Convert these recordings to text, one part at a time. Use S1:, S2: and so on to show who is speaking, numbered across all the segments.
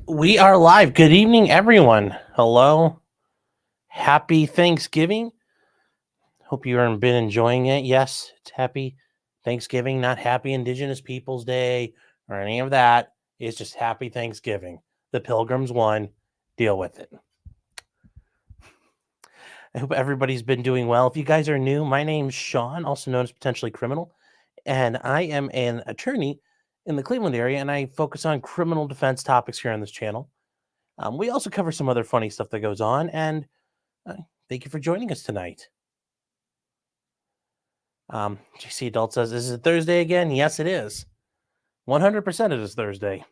S1: We are live. Good evening, everyone. Hello. Happy Thanksgiving. Hope you have been enjoying it. Yes, it's happy Thanksgiving, not happy Indigenous Peoples Day or any of that. It's just happy Thanksgiving. The Pilgrims won. Deal with it. I hope everybody's been doing well. If you guys are new, my name's Sean, also known as Potentially Criminal, and I am an attorney in the Cleveland area, and I focus on criminal defense topics here on this channel. We also cover some other funny stuff that goes on, and thank you for joining us tonight. GC Adult says, is it Thursday again? Yes, it is. 100% it is Thursday.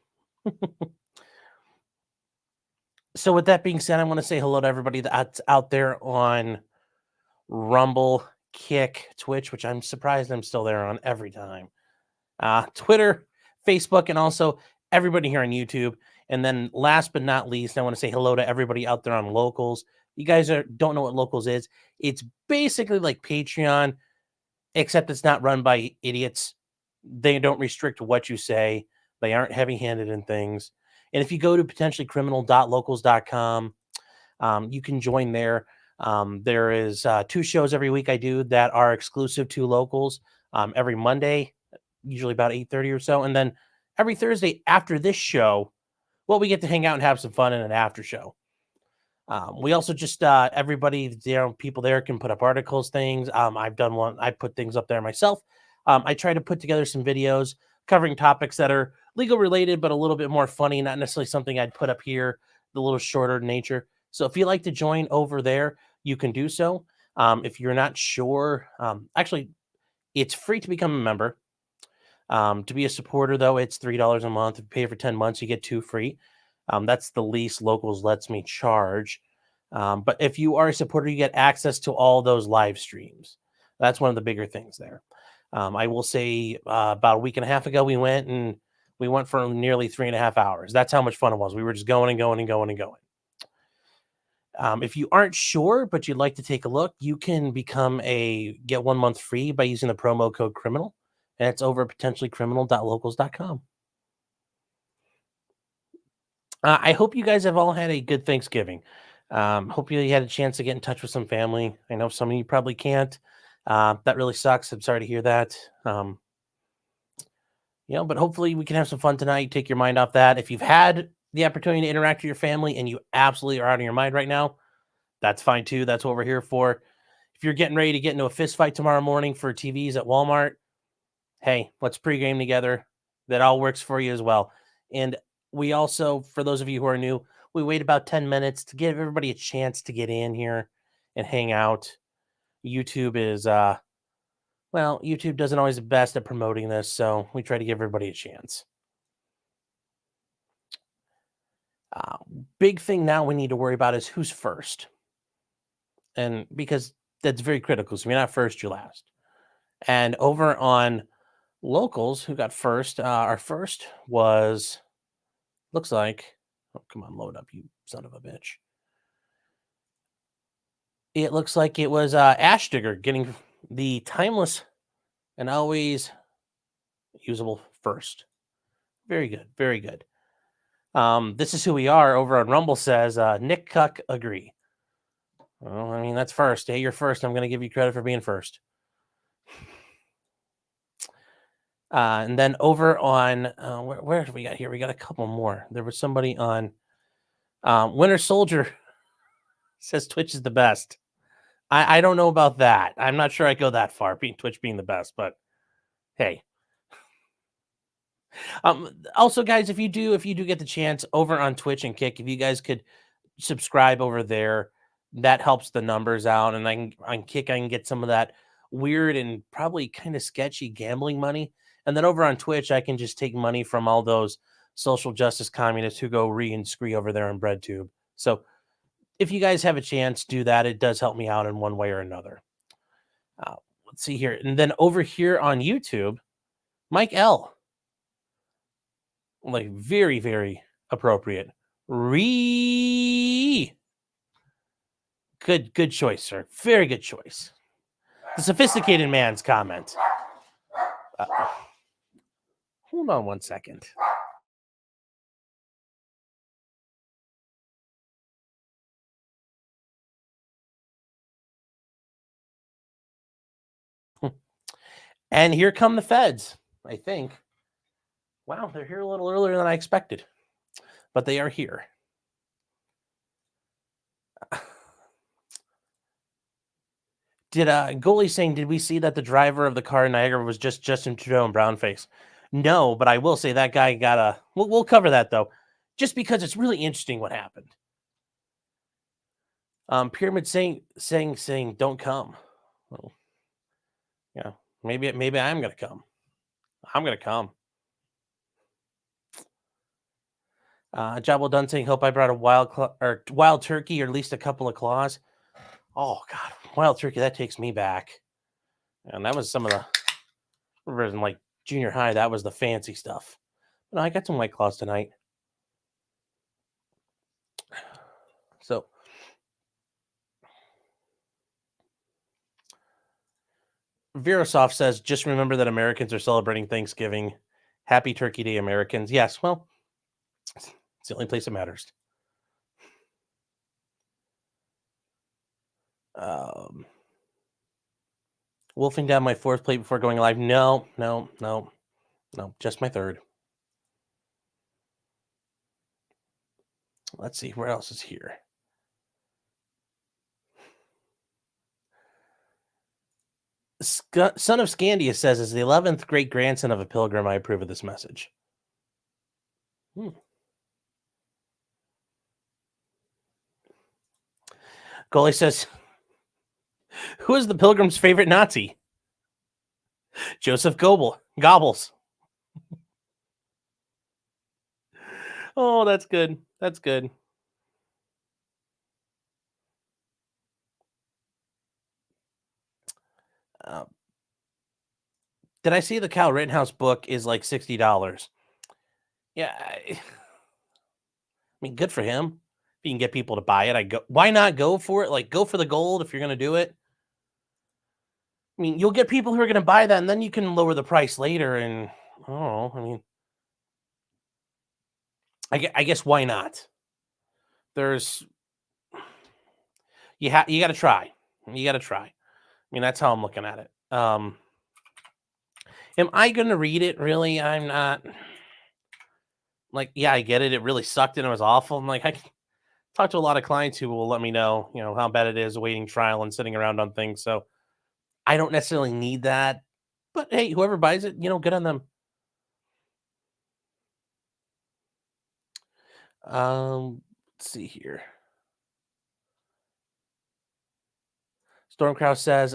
S1: So with that being said, I want to say hello to everybody that's out there on Rumble, Kick, Twitch, which I'm surprised I'm still there on every time. Twitter, Facebook, and also everybody here on YouTube. And then last but not least, I want to say hello to everybody out there on Locals. You guys don't know what Locals is. It's basically like Patreon, except it's not run by idiots. They don't restrict what you say. They aren't heavy-handed in things. And if you go to potentiallycriminal.locals.com, you can join there. There is 2 shows every week I do that are exclusive to Locals. Every Monday, usually about 8:30 or so. And then every Thursday after this show, well, we get to hang out and have some fun in an after show. We also just everybody, people there can put up articles, things. I've done one. I put things up there myself. I try to put together some videos covering topics that are legal related, but a little bit more funny, not necessarily something I'd put up here, a little shorter in nature. So if you'd like to join over there, you can do so. If you're not sure, actually, it's free to become a member. To be a supporter, though, it's $3 a month. If you pay for 10 months, you get 2 free. That's the least Locals lets me charge. But if you are a supporter, you get access to all those live streams. That's one of the bigger things there. I will say about a week and a half ago, we went for nearly 3.5 hours. That's how much fun it was. We were just going and going and going and going. If you aren't sure, but you'd like to take a look, you can get 1 month free by using the promo code criminal. And it's over at potentiallycriminal.locals.com. I hope you guys have all had a good Thanksgiving. Hope you had a chance to get in touch with some family. I know some of you probably can't. That really sucks. I'm sorry to hear that. But hopefully we can have some fun tonight. Take your mind off that. If you've had the opportunity to interact with your family and you absolutely are out of your mind right now, that's fine too. That's what we're here for. If you're getting ready to get into a fist fight tomorrow morning for TVs at Walmart, hey, let's pregame together. That all works for you as well. And we also, for those of you who are new, we wait about 10 minutes to give everybody a chance to get in here and hang out. YouTube is, YouTube doesn't always the best at promoting this, so we try to give everybody a chance. Big thing now we need to worry about is who's first. And because that's very critical. So if you're not first, you're last. And over on Locals, who got first, our first was, looks like, oh, come on, load up, you son of a bitch. It looks like it was Ash Digger getting the timeless and always usable first. Very good, very good. This is who we are over on Rumble says, Nick Cuck, agree. Well, I mean, that's first. Hey, you're first. I'm going to give you credit for being first. And then over on, where have we got here? We got a couple more. There was somebody on Winter Soldier says Twitch is the best. I don't know about that. I'm not sure I go that far, Twitch being the best, but hey. Also, guys, if you do get the chance over on Twitch and Kick, if you guys could subscribe over there, that helps the numbers out. And on Kick, I can get some of that weird and probably kind of sketchy gambling money. And then over on Twitch, I can just take money from all those social justice communists who go and scree over there on BreadTube. So if you guys have a chance, do that. It does help me out in one way or another. Let's see here. And then over here on YouTube, Mike L. Like very, very appropriate. Good choice, sir. Very good choice. The sophisticated man's comment. Hold on one second. And here come the feds, I think. Wow, they're here a little earlier than I expected, but they are here. Did goalie saying, did we see that the driver of the car in Niagara was just Justin Trudeau in brownface? No, but I will say that guy got a. We'll cover that though, just because it's really interesting what happened. Pyramid saying, don't come. Well, yeah, maybe I'm gonna come. I'm gonna come. Job well done saying, hope I brought a wild turkey or at least a couple of claws. Oh God, wild turkey, that takes me back. And that was some of the in like junior high, that was the fancy stuff. But no, I got some White Claws tonight. So Virosov says, just remember that Americans are celebrating Thanksgiving. Happy Turkey Day, Americans. Yes, well, it's the only place that matters. Wolfing down my fourth plate before going live. No, just my third. Let's see, where else is here? Son of Scandia says, as the 11th great grandson of a pilgrim, I approve of this message. Goalie says, who is the pilgrim's favorite Nazi? Joseph Gobbles. Oh, that's good. That's good. Did I see the Kyle Rittenhouse book is like $60? Yeah, I mean, good for him. If you can get people to buy it, why not go for it? Like, go for the gold if you're going to do it. I mean, you'll get people who are going to buy that, and then you can lower the price later. And I don't know. I mean, I guess why not? There's you got to try. You got to try. I mean, that's how I'm looking at it. Am I going to read it? Really, I'm not. Like, yeah, I get it. It really sucked and it was awful. I'm like, I talked to a lot of clients who will let me know, how bad it is awaiting trial and sitting around on things. So I don't necessarily need that. But hey, whoever buys it, good on them. Let's see here. Stormcrow says,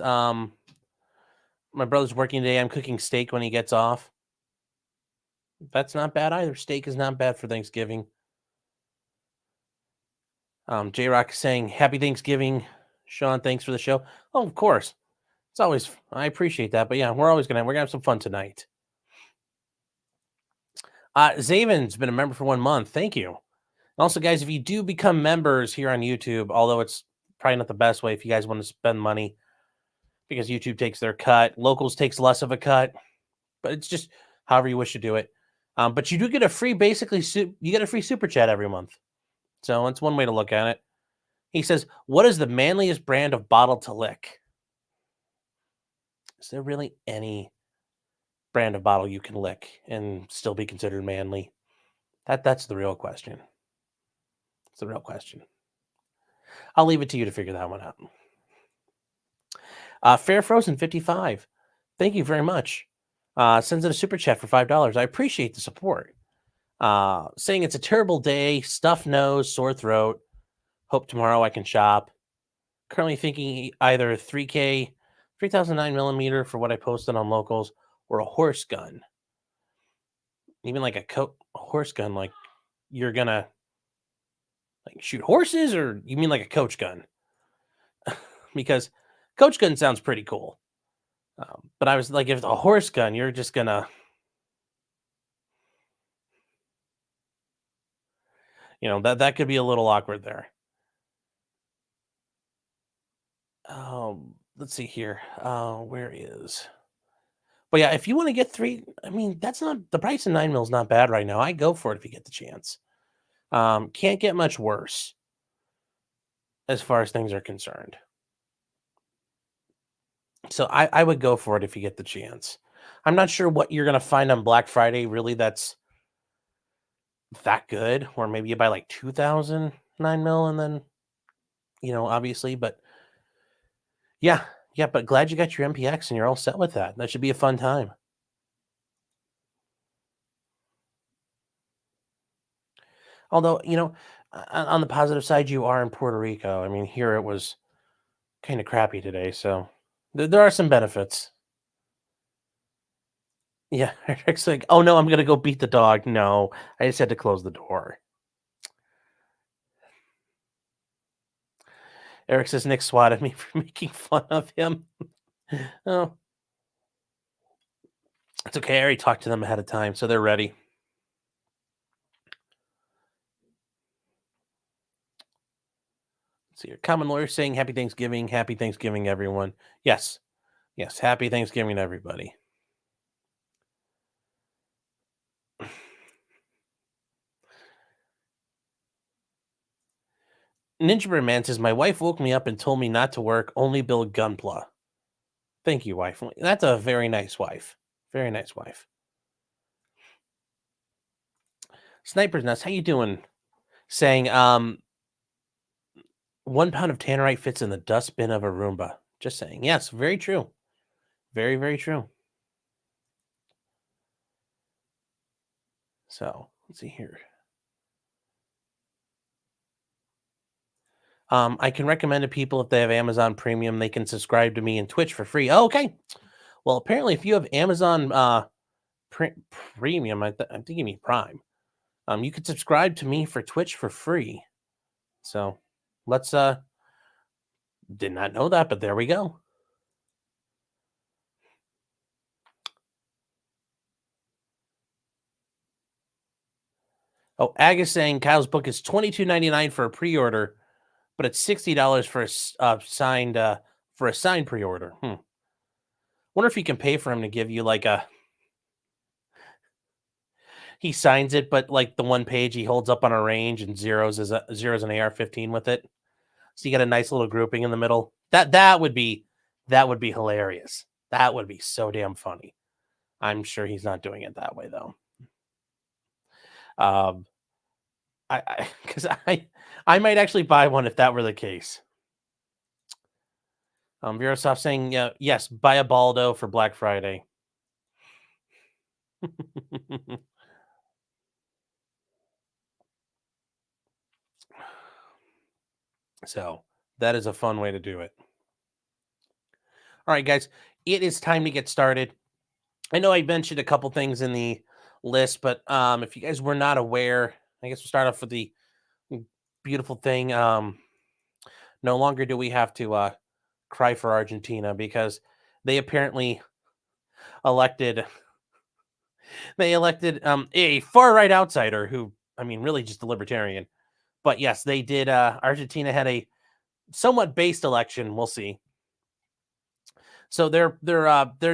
S1: my brother's working today. I'm cooking steak when he gets off. That's not bad either. Steak is not bad for Thanksgiving. J-Rock saying, happy Thanksgiving. Sean, thanks for the show. Oh, of course. It's always, I appreciate that. But yeah, we're going to have some fun tonight. Zaven's been a member for 1 month. Thank you. Also, guys, if you do become members here on YouTube, although it's probably not the best way if you guys want to spend money because YouTube takes their cut, Locals takes less of a cut, but it's just however you wish to do it. But you do get a free, you get a free super chat every month. So that's one way to look at it. He says, what is the manliest brand of bottle to lick? Is there really any brand of bottle you can lick and still be considered manly? That's the real question. It's the real question. I'll leave it to you to figure that one out. Fair Frozen 55. Thank you very much. Sends in a super chat for $5. I appreciate the support. Saying it's a terrible day, stuffed nose, sore throat. Hope tomorrow I can shop. Currently thinking either 3K, 3009 millimeter for what I posted on Locals, or a horse gun. Even like a horse gun, like you're gonna like shoot horses, or you mean like a coach gun? Because coach gun sounds pretty cool. But I was like, if it's a horse gun, you're just gonna, that could be a little awkward there. Let's see here. Where is? But yeah, if you want to get 3, I mean, that's not the price of 9 mil is not bad right now. I go for it if you get the chance. Can't get much worse as far as things are concerned. So I would go for it if you get the chance. I'm not sure what you're gonna find on Black Friday really that's that good, or maybe you buy like 2,000 9 mil and then, obviously, but yeah, yeah, but glad you got your MPX and you're all set with that. That should be a fun time. Although, on the positive side, you are in Puerto Rico. I mean, here it was kind of crappy today, so there are some benefits. Yeah, Eric's like, "Oh no, I'm gonna go beat the dog." No, I just had to close the door. Eric says Nick swatted me for making fun of him. Oh, it's okay. I already talked to them ahead of time, so they're ready. Let's see here. Common lawyer saying happy Thanksgiving, everyone. Yes, yes, happy Thanksgiving, everybody. Ninja Bear Man says my wife woke me up and told me not to work, only build Gunpla. Thank you, wife. That's a very nice wife. Very nice wife. Sniper's Nest, how you doing? Saying 1 pound of tannerite fits in the dustbin of a Roomba. Just saying. Yes, very true. Very, very true. So let's see here. I can recommend to people if they have Amazon Premium, they can subscribe to me and Twitch for free. Oh, okay. Well, apparently, if you have Amazon Premium, I'm thinking you mean Prime. You could subscribe to me for Twitch for free. So let's did not know that, but there we go. Oh, Ag is saying Kyle's book is $22.99 for a pre-order, but it's $60 for a signed pre-order. Wonder if you can pay for him to give you like he signs it, but like the one page he holds up on a range and zeros an AR-15 with it. So you get a nice little grouping in the middle. That would be hilarious. That would be so damn funny. I'm sure he's not doing it that way though. Because I might actually buy one if that were the case. Verosoft saying, yes, buy a Baldo for Black Friday. So that is a fun way to do it. All right, guys, it is time to get started. I know I mentioned a couple things in the list, but if you guys were not aware, I guess we'll start off with the beautiful thing. No longer do we have to cry for Argentina because they apparently elected a far right outsider who, I mean, really just a libertarian. But yes, they did. Argentina had a somewhat based election. We'll see. So their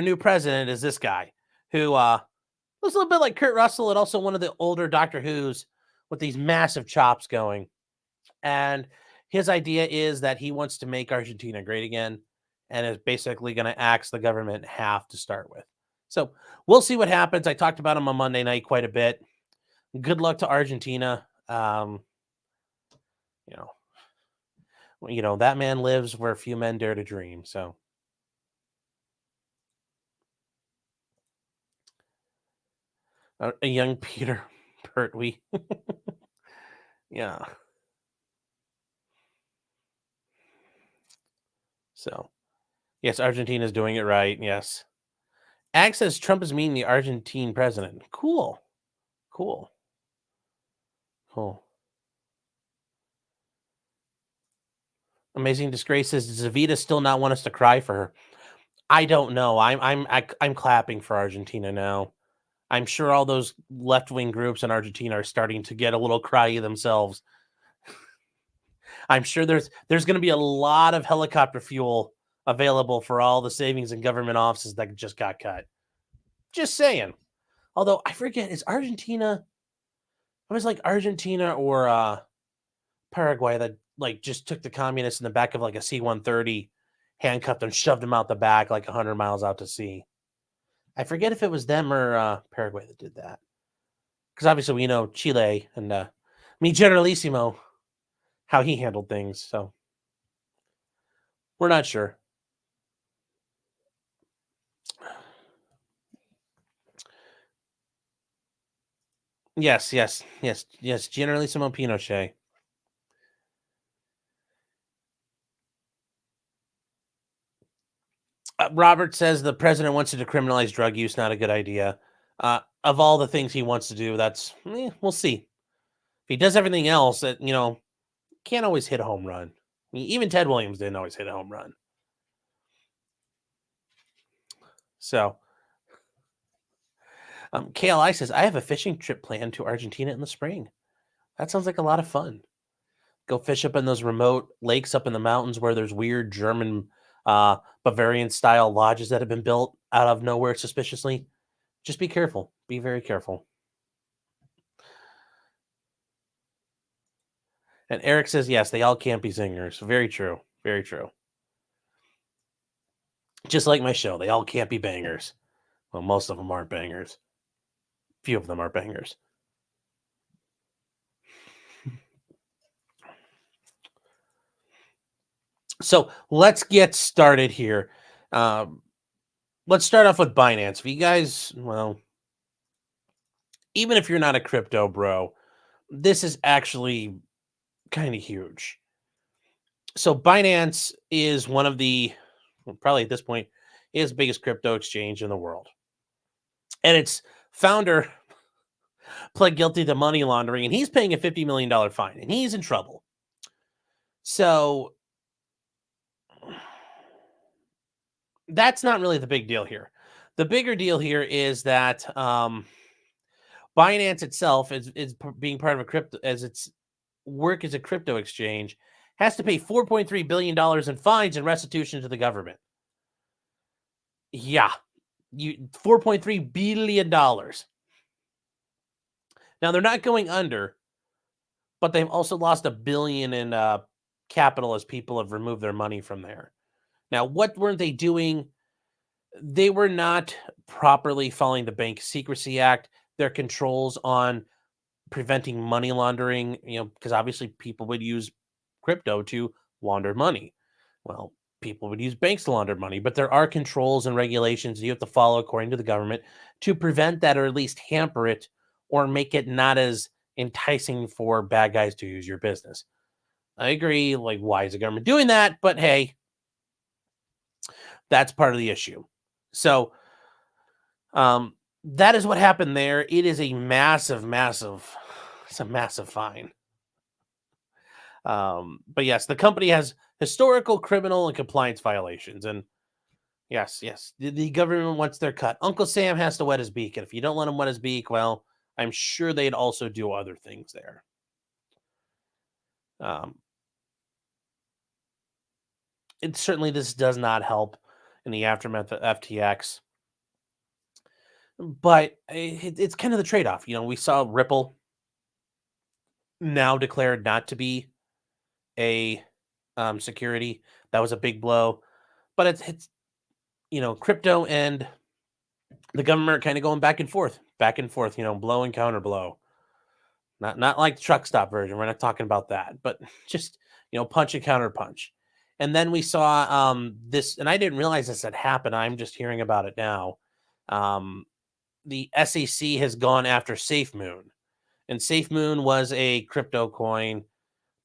S1: new president is this guy who looks a little bit like Kurt Russell and also one of the older Doctor Who's with these massive chops going. And his idea is that he wants to make Argentina great again and is basically going to axe the government half to start with. So we'll see what happens. I talked about him on Monday night quite a bit. Good luck to Argentina. That man lives where few men dare to dream. So a young Peter Pertwee. Yeah. So, yes, Argentina's doing it right. Yes. Ag says Trump is meeting the Argentine president. Cool. Cool. Cool. Amazing Disgrace says, does Zavita still not want us to cry for her? I don't know. I'm clapping for Argentina now. I'm sure all those left-wing groups in Argentina are starting to get a little cryy themselves. I'm sure there's going to be a lot of helicopter fuel available for all the savings and government offices that just got cut. Just saying. Although I forget, is Argentina? It was like Argentina or Paraguay that like just took the communists in the back of like a C-130, handcuffed them, shoved them out the back like 100 miles out to sea. I forget if it was them or Paraguay that did that. Because obviously we know Chile and Generalissimo, how he handled things. So we're not sure. Yes. Generalissimo Pinochet. Robert says the president wants to decriminalize drug use. Not a good idea. Of all the things he wants to do, we'll see. If he does everything else, that can't always hit a home run. I mean, even Ted Williams didn't always hit a home run. So, KLI says, I have a fishing trip planned to Argentina in the spring. That sounds like a lot of fun. Go fish up in those remote lakes up in the mountains where there's weird German, Bavarian-style lodges that have been built out of nowhere suspiciously. Just be careful. Be very careful. And Eric says, yes, they all can't be singers. Very true. Very true. Just like my show, they all can't be bangers. Well, most of them aren't bangers. Few of them are bangers. So let's get started here. Let's start off with Binance. If you guys, even if you're not a crypto bro, this is actually kind of huge. So Binance is one of probably at this point, is the biggest crypto exchange in the world. And its founder pled guilty to money laundering, and he's paying a $50 million fine, and he's in trouble. So that's not really the big deal here. The bigger deal here is that Binance itself is being part of a crypto, as its work as a crypto exchange, has to pay $4.3 billion in fines and restitution to the government. Yeah, $4.3 billion. Now, they're not going under, but they've also lost $1 billion in capital as people have removed their money from there. Now, what weren't they doing? They were not properly following the Bank Secrecy Act, their controls on preventing money laundering, because obviously people would use crypto to launder money. Well, people would use banks to launder money, but there are controls and regulations you have to follow according to the government to prevent that, or at least hamper it or make it not as enticing for bad guys to use your business. I agree. Like, why is the government doing that? But hey, that's part of the issue. So, that is what happened there. It is a massive fine. But yes, the company has historical criminal and compliance violations. And yes, the government wants their cut. Uncle Sam has to wet his beak. And if you don't let him wet his beak, well, I'm sure they'd also do other things there. Certainly this does not help in the aftermath of FTX. But it's kind of the trade-off. We saw Ripple now declared not to be a security. That was a big blow. But it's crypto and the government are kind of going back and forth, blow and counter blow. Not like the truck stop version. We're not talking about that, but just punch and counter punch. And then we saw this, and I didn't realize this had happened. I'm just hearing about it now. The SEC has gone after SafeMoon, and SafeMoon was a crypto coin.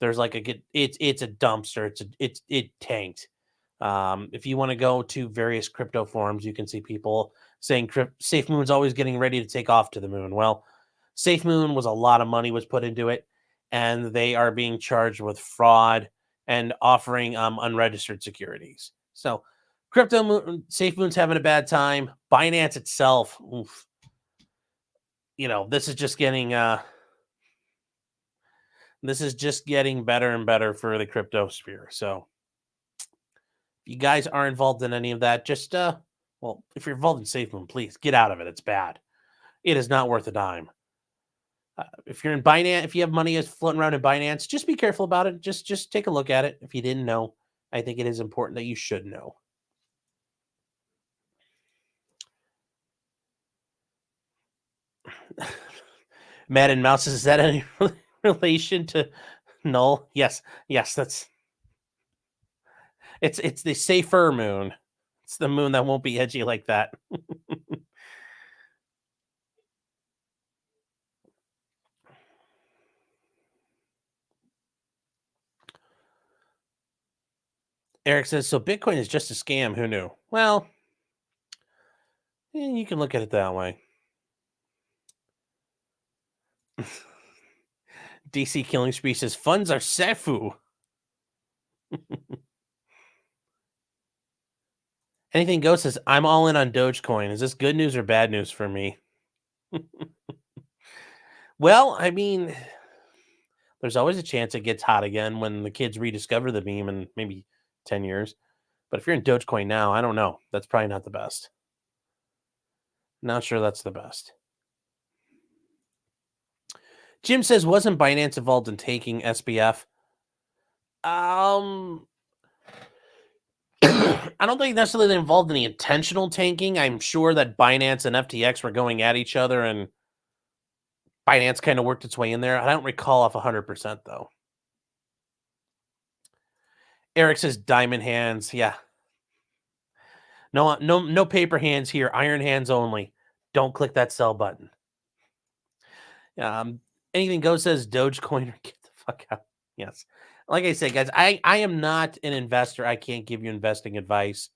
S1: There's it's a dumpster. It tanked. If you want to go to various crypto forums, you can see people saying SafeMoon's always getting ready to take off to the moon. Well, SafeMoon was a lot of money was put into it, and they are being charged with fraud and offering unregistered securities. So SafeMoon's having a bad time. Binance itself, oof. This is just getting better and better for the crypto sphere. So if you guys are involved in any of that, just if you're involved in SafeMoon, please get out of it. It's bad. It is not worth a dime. If you're in Binance, if you have money floating around in Binance, just be careful about it. Just take a look at it. If you didn't know, I think it is important that you should know. Madden Mouse, is that any relation to Null? Yes, it's the safer moon. It's the moon that won't be edgy like that. Eric says, so Bitcoin is just a scam. Who knew? Well, you can look at it that way. DC Killing Spree says, funds are Sefu. Anything Goes says, I'm all in on Dogecoin. Is this good news or bad news for me? Well, I mean, there's always a chance it gets hot again when the kids rediscover the meme in maybe 10 years. But if you're in Dogecoin now, I don't know. That's probably not the best. Not sure that's the best. Jim says, wasn't Binance involved in taking SBF? I don't think necessarily they're involved in the intentional tanking. I'm sure that Binance and FTX were going at each other and Binance kind of worked its way in there. I don't recall off 100% though. Eric says diamond hands. Yeah. No paper hands here. Iron hands only. Don't click that sell button. Anything Goes says Dogecoin or get the fuck out. Yes. Like I said, guys, I am not an investor. I can't give you investing advice.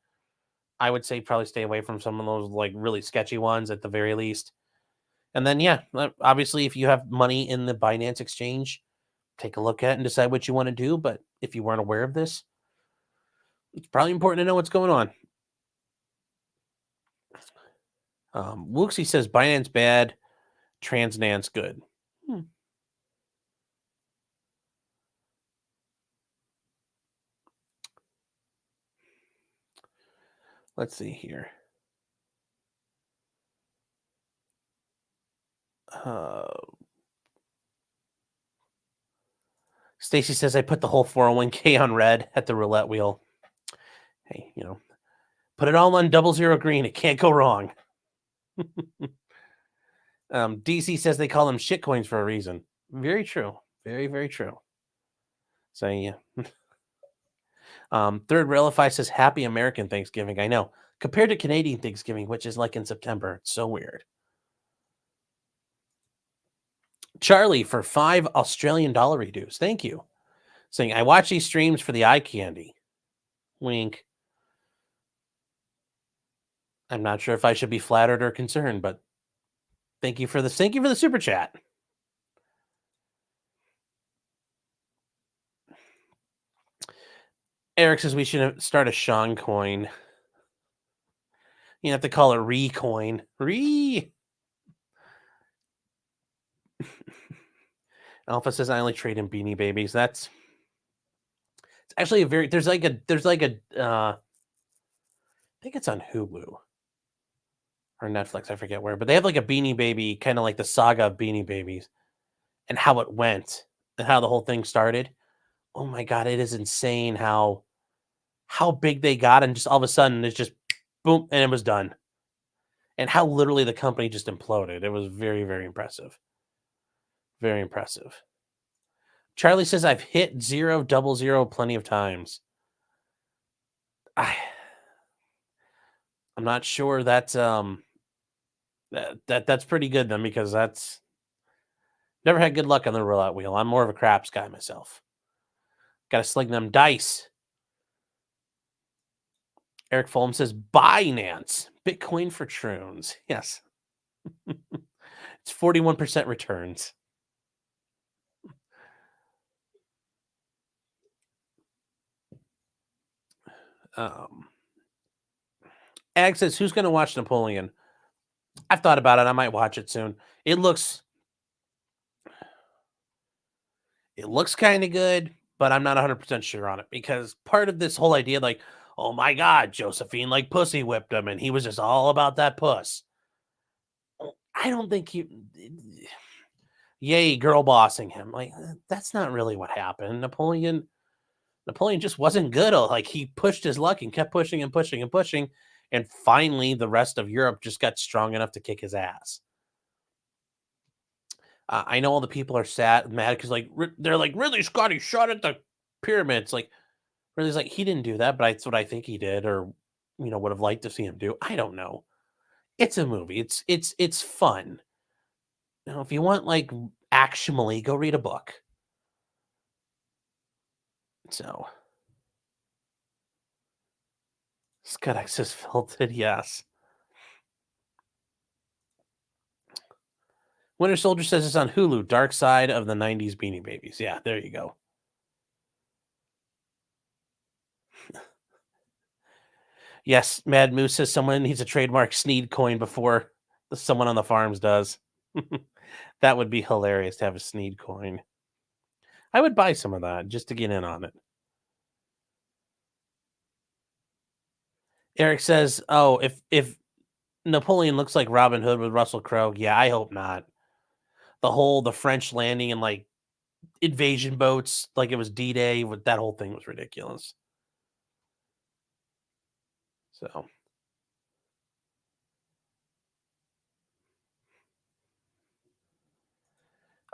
S1: I would say probably stay away from some of those like really sketchy ones at the very least. And then, yeah, obviously, if you have money in the Binance exchange, take a look at it and decide what you want to do. But if you weren't aware of this, it's probably important to know what's going on. Wooksy says Binance bad, Transnance good. Let's see here. Stacy says I put the whole 401k on red at the roulette wheel. Hey, put it all on 00 green. It can't go wrong. DC says they call them shitcoins for a reason. Very true. Very, very true. So, yeah. Third Relify says happy American Thanksgiving. I know. Compared to Canadian Thanksgiving, which is like in September. It's so weird. Charlie for $5 Australian reduce. Thank you. Saying, I watch these streams for the eye candy. Wink. I'm not sure if I should be flattered or concerned, but thank you for this. Thank you for the super chat. Eric says we should start a Sean coin. You have to call it Recoin. Alpha says I only trade in Beanie Babies. It's actually there's like a I think it's on Hulu or Netflix, I forget where, but they have like a Beanie Baby, kind of like the saga of Beanie Babies and how it went and how the whole thing started. Oh my God, it is insane how big they got, and just all of a sudden it's just boom, and it was done. And how literally the company just imploded. It was very, very impressive. Very impressive. Charlie says I've hit 000 plenty of times. I'm not sure that's that's pretty good then, because that's never had good luck on the roulette wheel. I'm more of a craps guy myself. Got to sling them dice. Eric Fulham says Binance Bitcoin for troons. Yes. It's 41% returns. Ag says, who's going to watch Napoleon? I've thought about it. I might watch it soon. It looks kind of good, but I'm not 100% sure on it, because part of this whole idea, like, oh my God, Josephine like pussy whipped him and he was just all about that puss. I don't think yay, girl bossing him. Like, that's not really what happened. Napoleon just wasn't good. Like, he pushed his luck and kept pushing and pushing and pushing. And finally, the rest of Europe just got strong enough to kick his ass. I know all the people are mad because like they're like Ridley Scott, he shot at the pyramids. Like Ridley's like he didn't do that, but that's what I think he did, or would have liked to see him do. I don't know. It's a movie. It's fun. If you want like actually, go read a book. So Scott Access filtered, yes. Winter Soldier says it's on Hulu. Dark Side of the '90s Beanie Babies. Yeah, there you go. Yes, Mad Moose says someone needs a trademark Sneed coin before someone on the farms does. That would be hilarious to have a Sneed coin. I would buy some of that just to get in on it. Eric says, "Oh, if Napoleon looks like Robin Hood with Russell Crowe, yeah, I hope not. The French landing and like invasion boats, like it was D-Day, with that whole thing was ridiculous." So,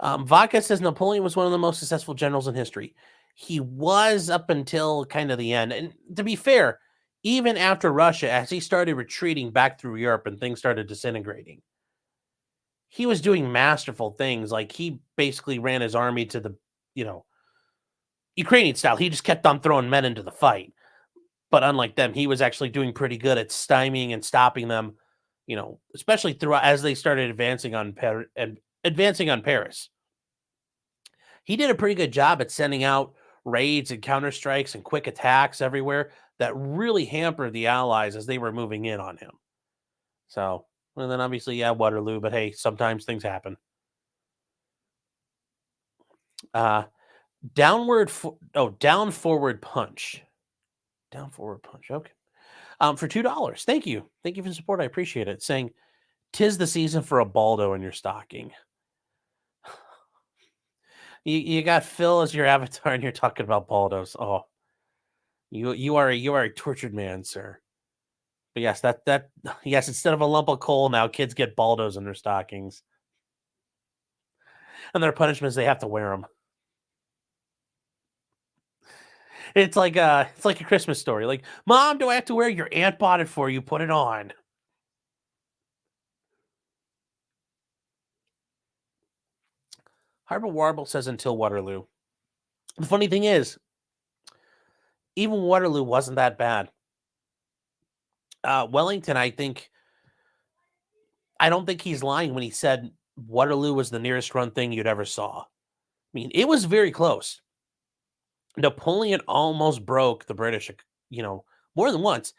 S1: Vodka says Napoleon was one of the most successful generals in history. He was up until kind of the end. And to be fair, even after Russia, as he started retreating back through Europe and things started disintegrating, he was doing masterful things. Like he basically ran his army to the, you know, Ukrainian style. He just kept on throwing men into the fight. But unlike them, he was actually doing pretty good at stymieing and stopping them, especially throughout as they started advancing on Paris. He did a pretty good job at sending out raids and counterstrikes and quick attacks everywhere that really hampered the Allies as they were moving in on him. So, and then obviously, yeah, Waterloo, but hey, sometimes things happen. Uh, down forward punch. Down forward punch. Okay. For $2. Thank you. Thank you for the support. I appreciate it. Saying, "'Tis the season for a Baldo in your stocking." You got Phil as your avatar, and you're talking about Baldos. Oh, you are a tortured man, sir. But yes, that yes, instead of a lump of coal now, kids get Baldos in their stockings. And their punishment is they have to wear them. It's like a Christmas story. Like, "Mom, do I have to wear your aunt bought it for you? Put it on." Harbor Warble says until Waterloo. The funny thing is, even Waterloo wasn't that bad. Wellington, I don't think he's lying when he said Waterloo was the nearest run thing you'd ever saw. I mean, it was very close. Napoleon almost broke the British, more than once.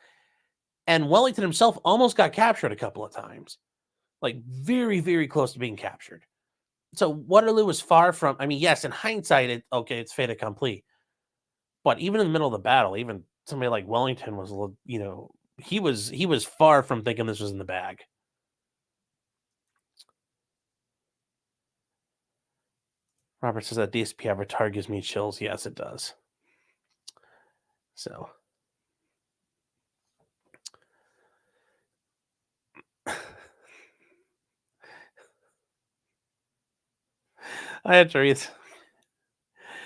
S1: And Wellington himself almost got captured a couple of times. Like very, very close to being captured. So Waterloo was far from, I mean, yes, in hindsight, it's fait accompli. But even in the middle of the battle, even somebody like Wellington was, he was far from thinking this was in the bag. Robert says that DSP avatar gives me chills. Yes, it does. So I had to read.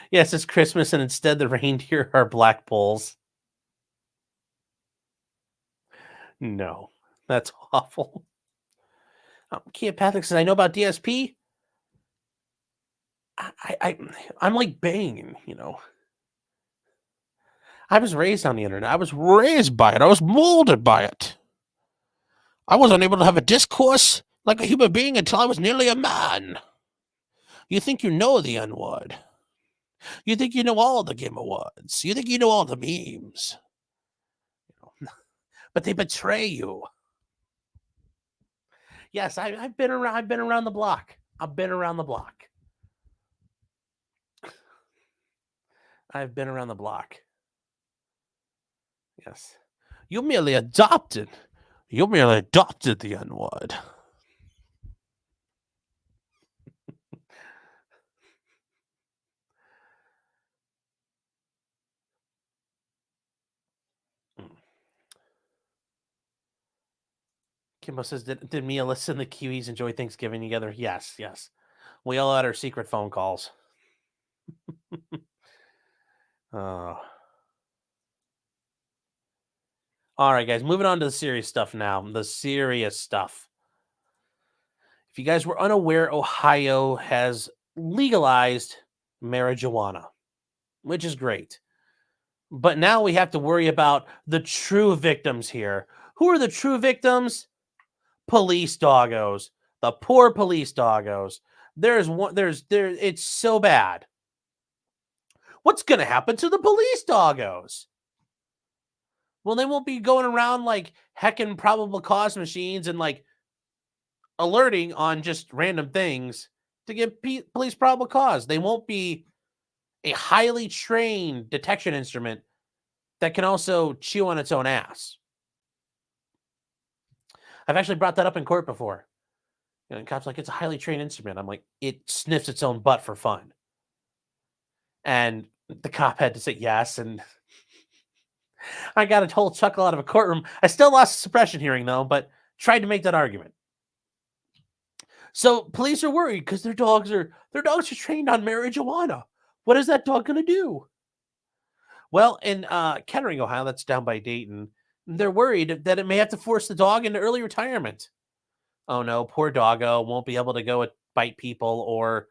S1: Yes, it's Christmas, and instead the reindeer are black bulls. No, that's awful. Kia Patrick says, "I know about DSP. I'm like Bane, I was raised on the internet. I was raised by it. I was molded by it. I wasn't able to have a discourse like a human being until I was nearly a man. You think you know the N word. You think you know all the Game Awards. You think you know all the memes. But they betray you." Yes, I've been around. I've been around the block. I've been around the block. I've been around the block. Yes. You merely adopted. You merely adopted the N word. Kimbo says, did Mia listen the Kiwis enjoy Thanksgiving together? Yes, yes. We all had our secret phone calls. Oh. All right, guys, moving on to the serious stuff now. The serious stuff. If you guys were unaware, Ohio has legalized marijuana, which is great. But now we have to worry about the true victims here. Who are the true victims? Police doggos. The poor police doggos. It's so bad. What's going to happen to the police doggos? Well, they won't be going around like heckin' probable cause machines and like alerting on just random things to give police probable cause. They won't be a highly trained detection instrument that can also chew on its own ass. I've actually brought that up in court before. You know, and cops like, it's a highly trained instrument. I'm like, it sniffs its own butt for fun. And the cop had to say yes, and I got a whole chuckle out of a courtroom. I still lost a suppression hearing, though, but tried to make that argument. So police are worried because their dogs are trained on marijuana. What is that dog going to do? Well, in Kettering, Ohio, that's down by Dayton, they're worried that it may have to force the dog into early retirement. Oh no, poor doggo won't be able to go bite people or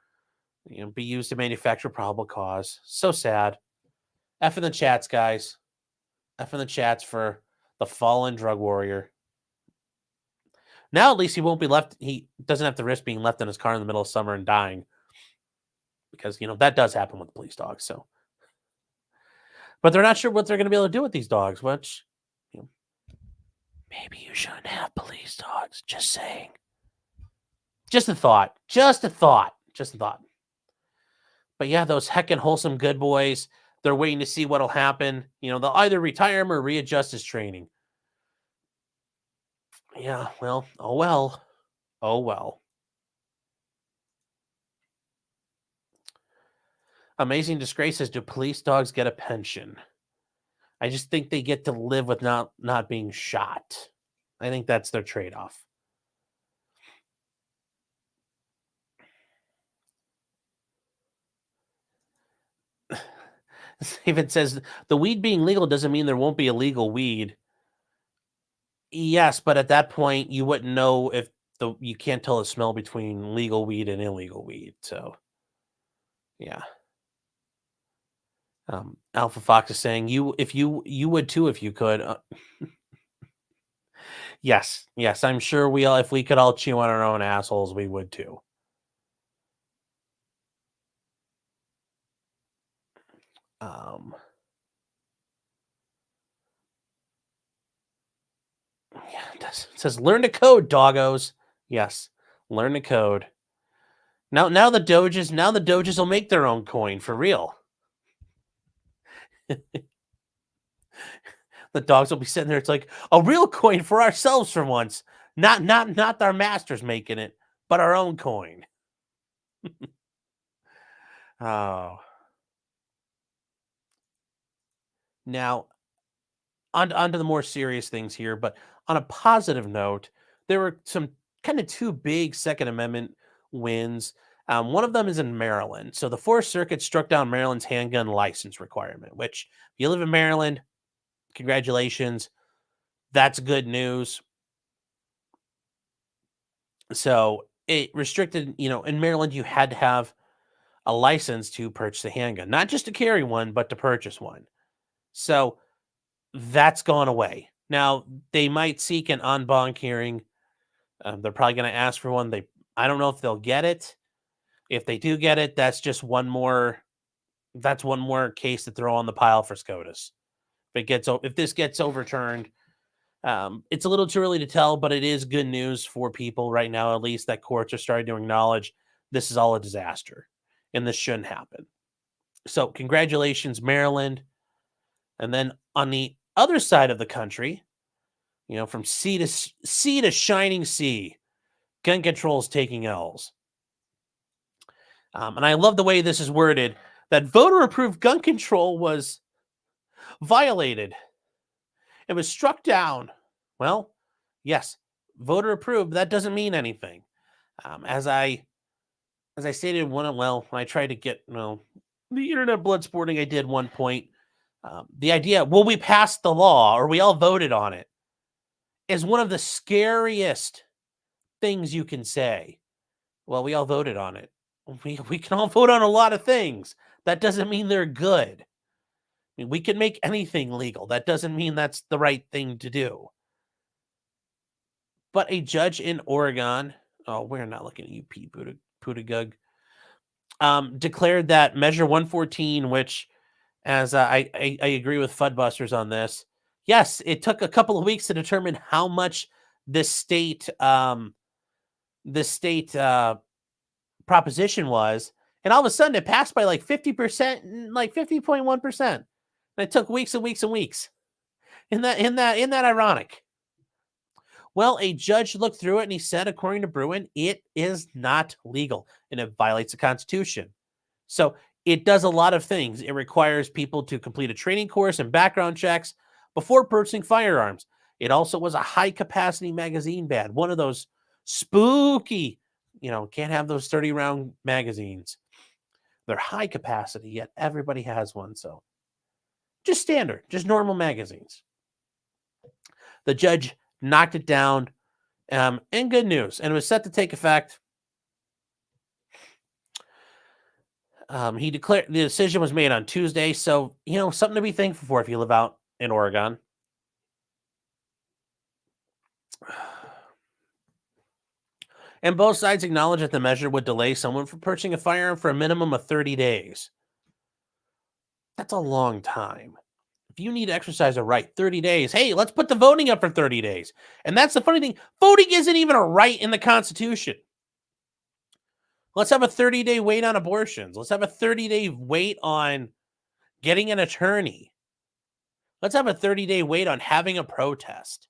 S1: be used to manufacture probable cause. So sad. F in the chats, guys. F in the chats for the fallen drug warrior. Now at least he won't be left. He doesn't have to risk being left in his car in the middle of summer and dying. Because, that does happen with police dogs. So, but they're not sure what they're going to be able to do with these dogs, which, maybe you shouldn't have police dogs. Just saying. Just a thought. Just a thought. Just a thought. But yeah, those heckin' wholesome good boys, they're waiting to see what'll happen. They'll either retire him or readjust his training. Yeah, well, oh well. Oh well. Amazing Disgrace says, do police dogs get a pension? I just think they get to live with not being shot. I think that's their trade-off. Steven says, the weed being legal doesn't mean there won't be illegal weed. Yes, but at that point, you wouldn't know if you can't tell the smell between legal weed and illegal weed. So, yeah. Alpha Fox is saying you would too if you could. Yes, I'm sure if we could all chew on our own assholes, we would too. Yeah, it says learn to code, doggos. Yes, learn to code. Now the doges will make their own coin for real. The dogs will be sitting there. It's like a real coin for ourselves for once. Not our masters making it, but our own coin. Oh. Now, on to the more serious things here, but on a positive note, there were some kind of two big Second Amendment wins. One of them is in Maryland. So the Fourth Circuit struck down Maryland's handgun license requirement, which if you live in Maryland, congratulations. That's good news. So it restricted, in Maryland, you had to have a license to purchase a handgun, not just to carry one, but to purchase one. So that's gone away. Now, they might seek an en banc hearing. They're probably going to ask for one. I don't know if they'll get it. If they do get it, that's one more case to throw on the pile for SCOTUS. If this gets overturned, it's a little too early to tell, but it is good news for people right now, at least, that courts are starting to acknowledge this is all a disaster and this shouldn't happen. So congratulations, Maryland. And then on the other side of the country, from sea to shining sea, gun control is taking L's. And I love the way this is worded, that voter-approved gun control was violated. It was struck down. Well, yes, voter-approved, that doesn't mean anything. As I as I stated, when I tried to get the internet blood sporting I did one point. The idea, well, we passed the law or we all voted on it, is one of the scariest things you can say. Well, we all voted on it. We can all vote on a lot of things. That doesn't mean they're good. I mean, we can make anything legal. That doesn't mean that's the right thing to do. But a judge in Oregon, oh, we're not looking at you, Pete Buttigieg, declared that Measure 114, which, as I agree with Fudbusters on this, yes, it took a couple of weeks to determine how much this state proposition was, and all of a sudden it passed by like 50%, like 50.1%. And it took weeks and weeks and weeks. Isn't that ironic? Well, a judge looked through it and he said, according to Bruin, it is not legal and it violates the Constitution. So it does a lot of things. It requires people to complete a training course and background checks before purchasing firearms. It also was a high capacity magazine ban, one of those spooky, can't have those 30 round magazines. They're high capacity, yet everybody has one. So just standard, just normal magazines. The judge knocked it down, and good news. And it was set to take effect. He declared the decision was made on Tuesday. So, something to be thankful for if you live out in Oregon. And both sides acknowledge that the measure would delay someone from purchasing a firearm for a minimum of 30 days. That's a long time. If you need to exercise a right, 30 days, hey, let's put the voting up for 30 days. And that's the funny thing. Voting isn't even a right in the Constitution. Let's have a 30-day wait on abortions. Let's have a 30-day wait on getting an attorney. Let's have a 30-day wait on having a protest.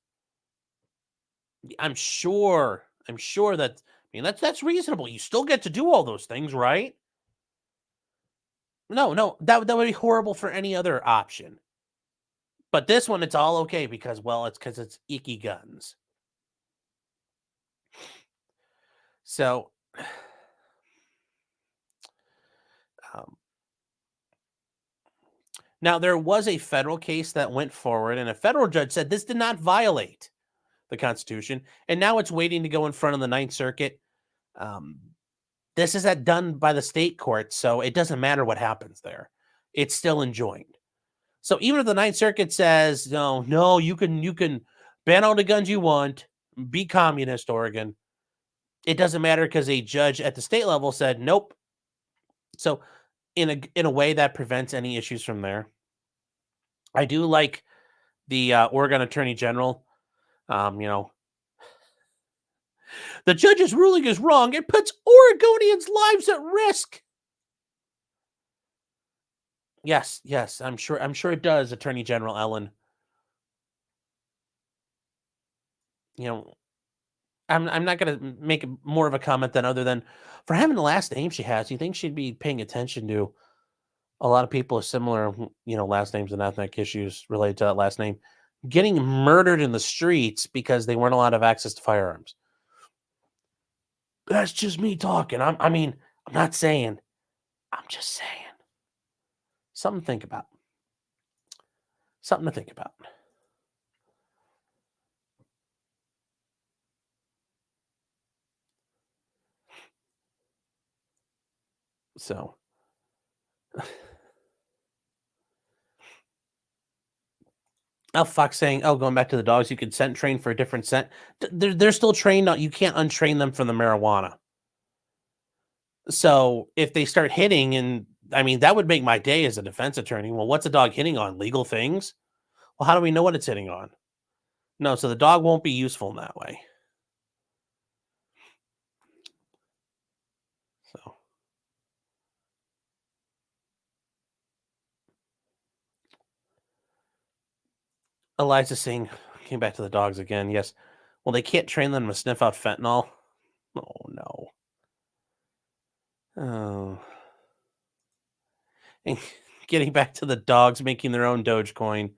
S1: I'm sure that, that's reasonable. You still get to do all those things, right? No, that would be horrible for any other option. But this one, it's all okay because it's icky guns. So, now there was a federal case that went forward, and a federal judge said this did not violate the Constitution, and now it's waiting to go in front of the Ninth Circuit. This is done by the state court, so it doesn't matter what happens there. It's still enjoined. So even if the Ninth Circuit says, no, you can ban all the guns you want, be communist, Oregon, it doesn't matter because a judge at the state level said nope. So in a way that prevents any issues from there. I do like the Oregon Attorney General. The judge's ruling is wrong. It puts Oregonians' lives at risk. Yes, I'm sure it does, Attorney General Ellen. I'm not going to make more of a comment other than for having the last name she has, you think she'd be paying attention to a lot of people with similar, last names and ethnic issues related to that last name getting murdered in the streets because they weren't allowed to have access to firearms. That's just me talking. I'm not saying. I'm just saying. Something to think about. So, Fox saying, going back to the dogs, you could scent train for a different scent. They're still trained. You can't untrain them from the marijuana. So if they start hitting, and that would make my day as a defense attorney. Well, what's a dog hitting on? Legal things? Well, how do we know what it's hitting on? No, so the dog won't be useful in that way. So, Eliza Singh came back to the dogs again. Yes. Well, they can't train them to sniff out fentanyl. Oh, no. Oh. And getting back to the dogs making their own Dogecoin.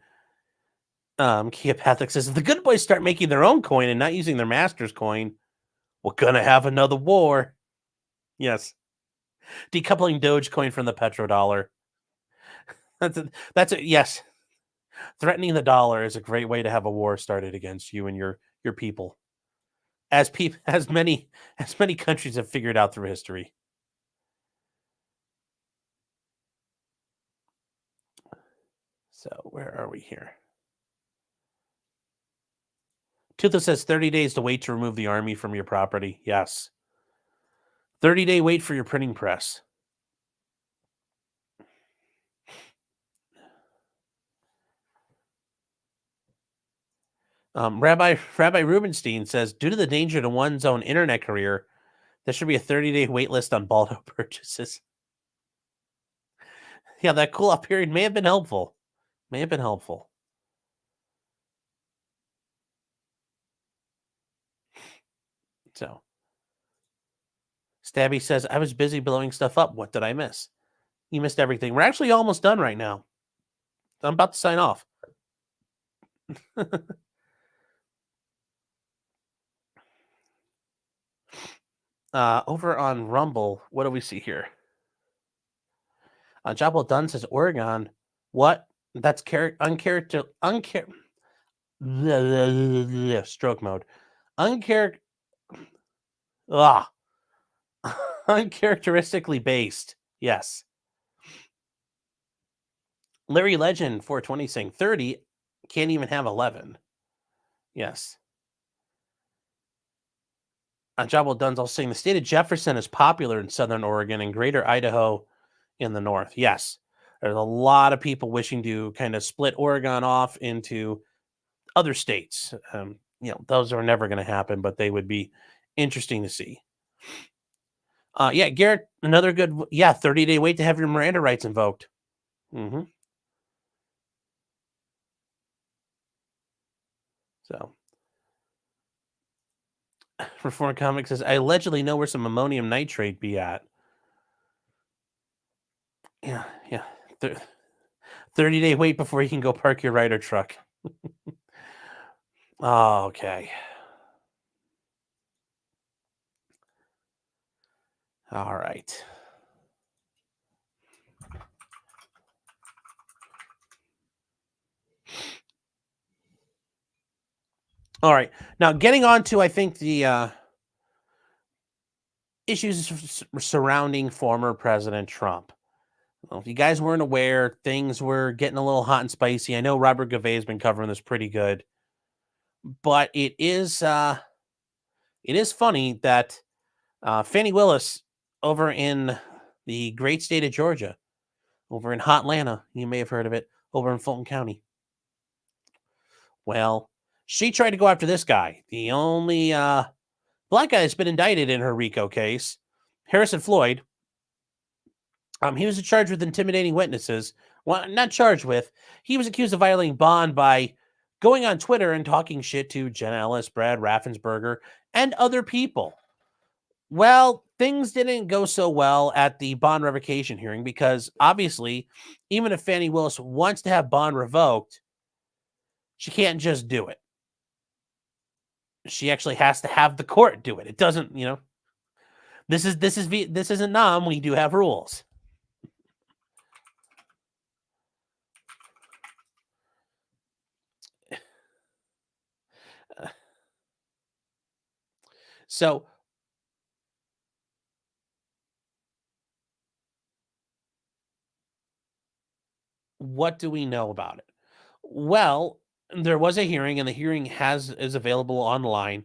S1: Keopathic says, if the good boys start making their own coin and not using their master's coin, we're going to have another war. Yes. Decoupling Dogecoin from the petrodollar. Yes. Threatening the dollar is a great way to have a war started against you and your people. As many countries have figured out through history. So where are we here? Toothless says 30 days to wait to remove the army from your property. Yes. 30-day wait for your printing press. Rabbi Rubenstein says, due to the danger to one's own internet career, there should be a 30-day wait list on Baldo purchases. Yeah, that cool-off period may have been helpful. So, Stabby says, I was busy blowing stuff up. What did I miss? You missed everything. We're actually almost done right now. I'm about to sign off. Over on Rumble, what do we see here? Jabal Dunn says, Oregon. What? That's stroke mode. Uncharacteristically based. Yes. Larry Legend 420 saying 30 can't even have 11. Yes. Jabal Dunn's also saying the state of Jefferson is popular in southern Oregon and greater Idaho in the north. Yes. There's a lot of people wishing to kind of split Oregon off into other states. Those are never going to happen, but they would be interesting to see. Yeah, Garrett, another good, 30-day wait to have your Miranda rights invoked. Mm-hmm. So, Reform Comics says, I allegedly know where some ammonium nitrate be at. Yeah. 30-day wait before you can go park your Ryder truck. Oh, okay. All right. All right. Now, getting on to, I think, the issues surrounding former President Trump. Well, if you guys weren't aware, things were getting a little hot and spicy. I know Robert Gavay has been covering this pretty good, but it is funny that Fannie Willis over in the great state of Georgia, over in Hotlanta, you may have heard of it, over in Fulton County. Well, she tried to go after this guy, the only black guy that's been indicted in her RICO case, Harrison Floyd. He was charged with intimidating witnesses. Well, not charged with. He was accused of violating bond by going on Twitter and talking shit to Jen Ellis, Brad Raffensperger, and other people. Well, things didn't go so well at the bond revocation hearing because obviously, even if Fannie Willis wants to have bond revoked, she can't just do it. She actually has to have the court do it. It doesn't, this isn't Nam. We do have rules. So what do we know about it? Well, there was a hearing, and the hearing is available online.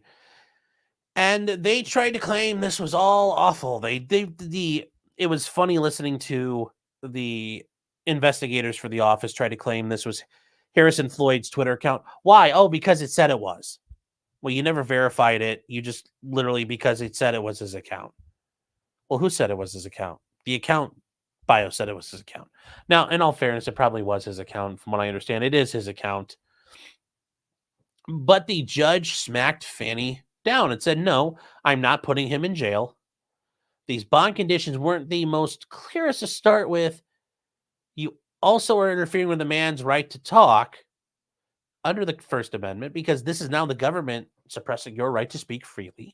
S1: And they tried to claim this was all awful. It was funny listening to the investigators for the office try to claim this was Harrison Floyd's Twitter account. Why? Oh, because it said it was. Well, you never verified it. You just literally because it said it was his account. Well, who said it was his account? The account bio said it was his account. Now, in all fairness, it probably was his account. From what I understand, it is his account. But the judge smacked Fannie down and said, no, I'm not putting him in jail. These bond conditions weren't the most clearest to start with. You also are interfering with a man's right to talk under the First Amendment because this is now the government suppressing your right to speak freely.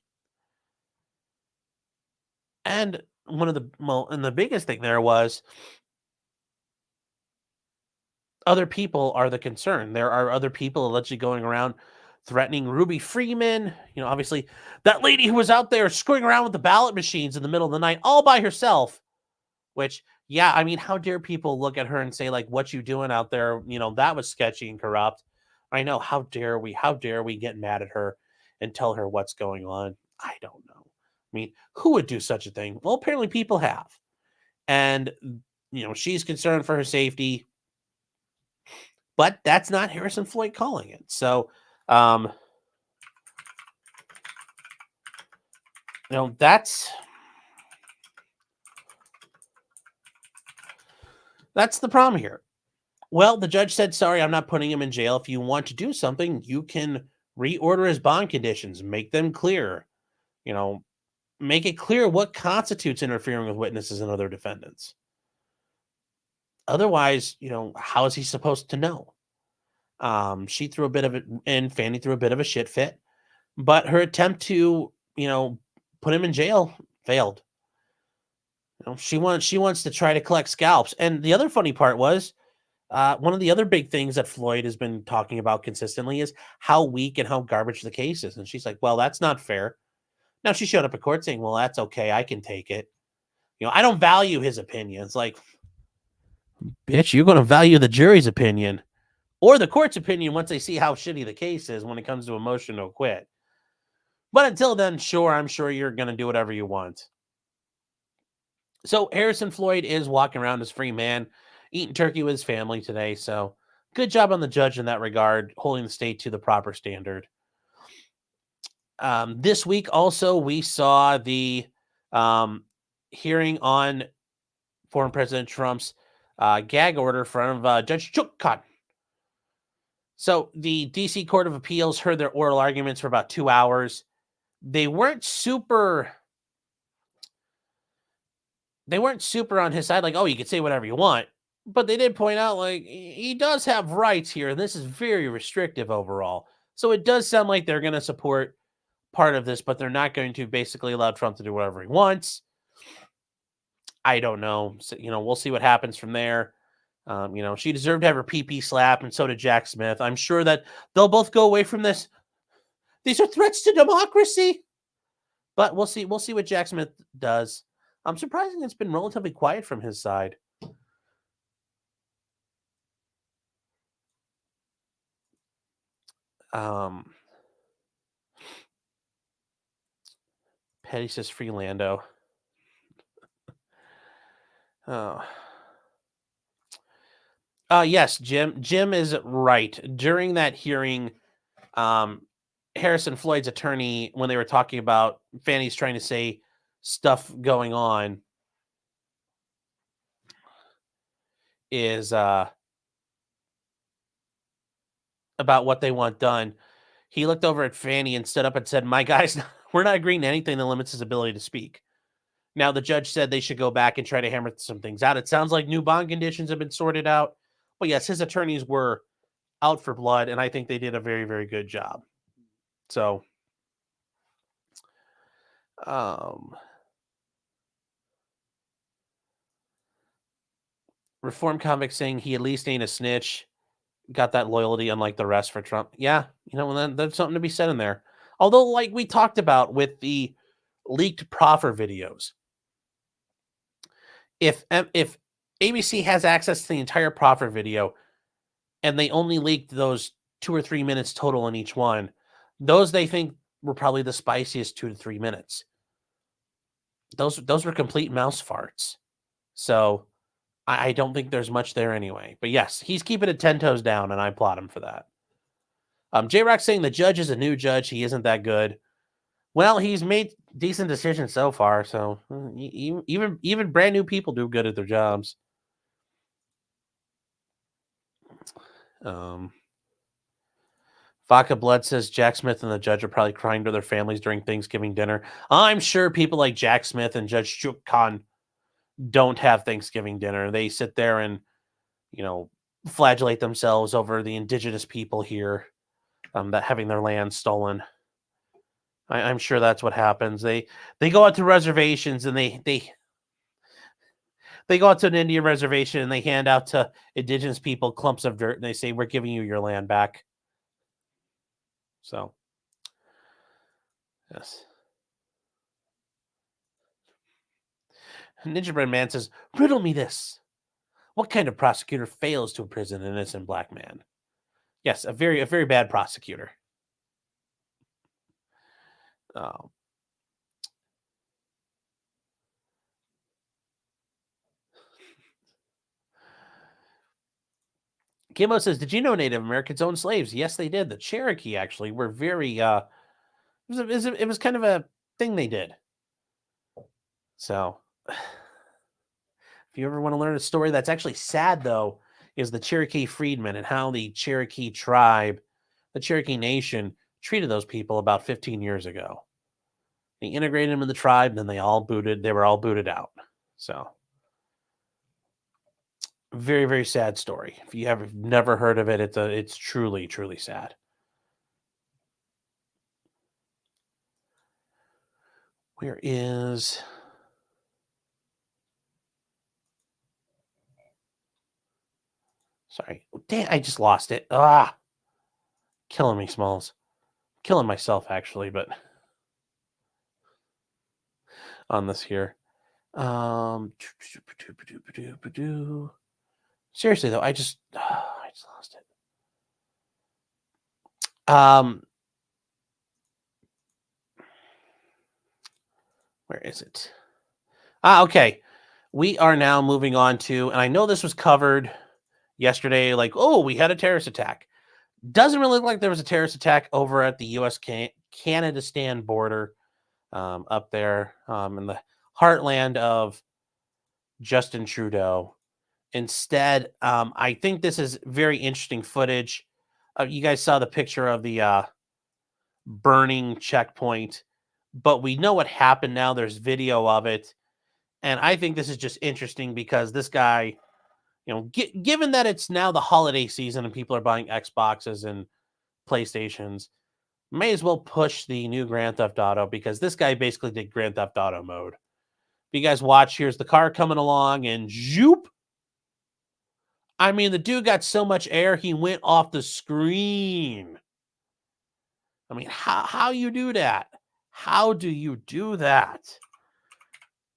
S1: And and the biggest thing there was other people are the concern. There are other people allegedly going around threatening Ruby Freeman. Obviously, that lady who was out there screwing around with the ballot machines in the middle of the night all by herself. Which, yeah, I mean, how dare people look at her and say, like, what you doing out there? That was sketchy and corrupt. I know. How dare we? How dare we get mad at her and tell her what's going on? I don't know. I mean, who would do such a thing? Well, apparently people have. And, she's concerned for her safety. But that's not Harrison Floyd calling it. So, that's the problem here. Well, the judge said, sorry, I'm not putting him in jail. If you want to do something, you can reorder his bond conditions, make them clear, make it clear what constitutes interfering with witnesses and other defendants. Otherwise, how is he supposed to know? She threw a bit of it in, Fannie threw a bit of a shit fit, but her attempt to, put him in jail failed. She wants to try to collect scalps. And the other funny part was, one of the other big things that Floyd has been talking about consistently is how weak and how garbage the case is. And she's like, well, that's not fair. Now she showed up at court saying, well, that's okay. I can take it. I don't value his opinion. It's like, bitch, you're going to value the jury's opinion or the court's opinion once they see how shitty the case is when it comes to a motion to acquit. But until then, sure, I'm sure you're going to do whatever you want. So Harrison Floyd is walking around as free man, eating turkey with his family today. So good job on the judge in that regard, holding the state to the proper standard. This week also, we saw the hearing on former President Trump's gag order in front of Judge Chukkan. So the D.C. Court of Appeals heard their oral arguments for about 2 hours. They weren't super on his side, like, oh, you can say whatever you want. But they did point out, like, he does have rights here, and this is very restrictive overall. So it does sound like they're going to support part of this, but they're not going to basically allow Trump to do whatever he wants. I don't know. So, we'll see what happens from there. She deserved to have her PP slap, and so did Jack Smith. I'm sure that they'll both go away from this. These are threats to democracy. But we'll see. We'll see what Jack Smith does. I'm surprised it's been relatively quiet from his side. Petty says Freelando. Oh. Yes, Jim. Jim is right. During that hearing, Harrison Floyd's attorney, when they were talking about Fannie's trying to say stuff going on, is about what they want done. He looked over at Fannie and stood up and said, my guys, we're not agreeing to anything that limits his ability to speak. Now, the judge said they should go back and try to hammer some things out. It sounds like new bond conditions have been sorted out. But yes, his attorneys were out for blood, and I think they did a very, very good job. So, reform convict saying he at least ain't a snitch. Got that loyalty, unlike the rest for Trump. Yeah, there's something to be said in there. Although, like we talked about with the leaked proffer videos, if ABC has access to the entire proffer video and they only leaked those 2 or 3 minutes total in each one, those they think were probably the spiciest 2 to 3 minutes. Those were complete mouse farts. So I don't think there's much there anyway. But yes, he's keeping it 10 toes down, and I applaud him for that. J-Rock saying the judge is a new judge. He isn't that good. Well, he's made decent decisions so far. So even brand new people do good at their jobs. Vodka Blood says Jack Smith and the judge are probably crying to their families during Thanksgiving dinner. I'm sure people like Jack Smith and Judge Chuk Khan don't have Thanksgiving dinner. They sit there and, flagellate themselves over the indigenous people here that having their land stolen. I'm sure that's what happens. They go out to reservations and they They go out to an Indian reservation and they hand out to indigenous people clumps of dirt and they say, "We're giving you your land back." So, yes. Ninja Bread Man says, "Riddle me this. What kind of prosecutor fails to imprison an innocent black man?" Yes, a very bad prosecutor. Um, Kimbo says, "Did you know Native Americans owned slaves?" Yes, they did. The Cherokee actually were very. It was kind of a thing they did. So, if you ever want to learn a story that's actually sad, though, is the Cherokee freedmen and how the Cherokee tribe, the Cherokee Nation, treated those people about 15 years ago. They integrated them in the tribe, and then they were all booted out. So, very, very sad story. If you have never heard of it, it's truly, truly sad. Where is sorry. Damn, I just lost it. Ah, killing me, Smalls. Killing myself actually, but on this here. Um seriously though, I just lost it. Where is it? Okay. We are now moving on to, and I know this was covered yesterday, like, oh, we had a terrorist attack. Doesn't really look like there was a terrorist attack over at the US Canada stand border, up there, in the heartland of Justin Trudeau. Instead, I think this is very interesting footage. You guys saw the picture of the burning checkpoint, but we know what happened now. There's video of it. And I think this is just interesting because this guy, given that it's now the holiday season and people are buying Xboxes and PlayStations, may as well push the new Grand Theft Auto because this guy basically did Grand Theft Auto mode. If you guys watch, here's the car coming along and zoop. I mean, the dude got so much air, he went off the screen. I mean, how you do that? How do you do that?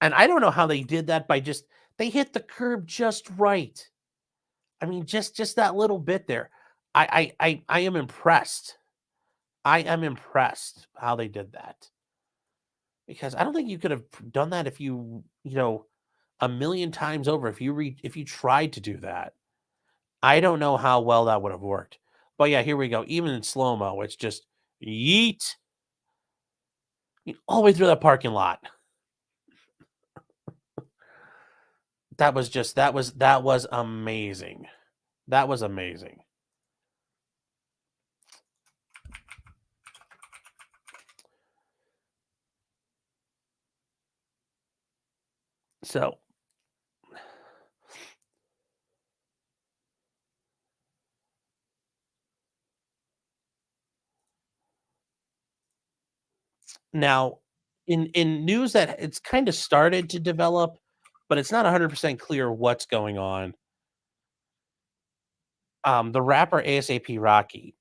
S1: And I don't know how they did that by just they hit the curb just right. I mean, just that little bit there. I am impressed. I am impressed how they did that because I don't think you could have done that if a million times over if you tried to do that. I don't know how well that would have worked. But yeah, here we go. Even in slow mo, it's just yeet all the way through that parking lot. That was amazing. That was amazing. So now in news that it's kind of started to develop, but it's not 100% clear what's going on. The rapper ASAP Rocky,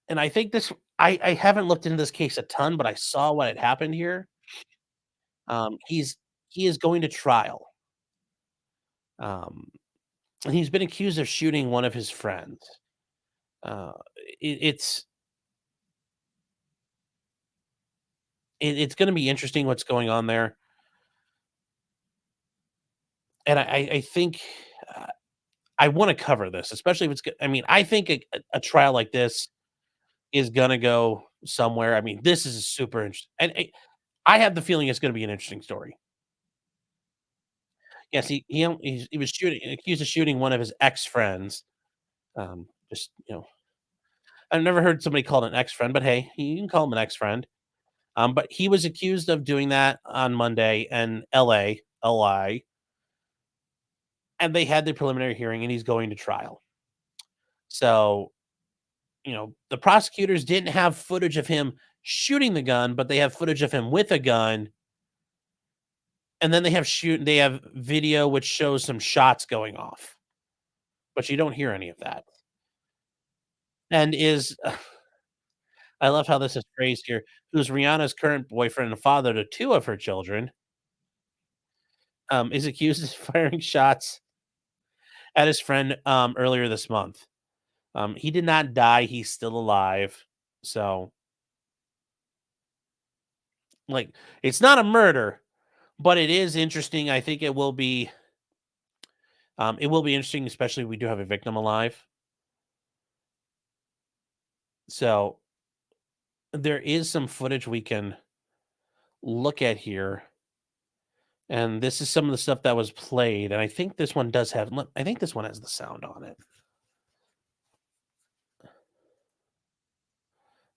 S1: and I think this I haven't looked into this case a ton, but I saw what had happened here. He is going to trial. Um, and he's been accused of shooting one of his friends. Uh, it, it's it's going to be interesting what's going on there, and I think uh, I want to cover this, especially if it's. I mean, I think a trial like this is going to go somewhere. I mean, this is super interesting, and I have the feeling it's going to be an interesting story. Yes, he was shooting accused of shooting one of his ex friends. Just I've never heard somebody called an ex friend, but hey, you can call him an ex friend. But he was accused of doing that on Monday in LA, and they had the preliminary hearing, and he's going to trial. So, the prosecutors didn't have footage of him shooting the gun, but they have footage of him with a gun, And then they have video which shows some shots going off, but you don't hear any of that. And is I love how this is phrased here, who's Rihanna's current boyfriend and father to 2 of her children, is accused of firing shots at his friend, earlier this month. He did not die, he's still alive. So, like, it's not a murder, but it is interesting. I think it will be interesting, especially if we do have a victim alive. So, there is some footage we can look at here, and this is some of the stuff that was played, and I think this one does have I think this one has the sound on it.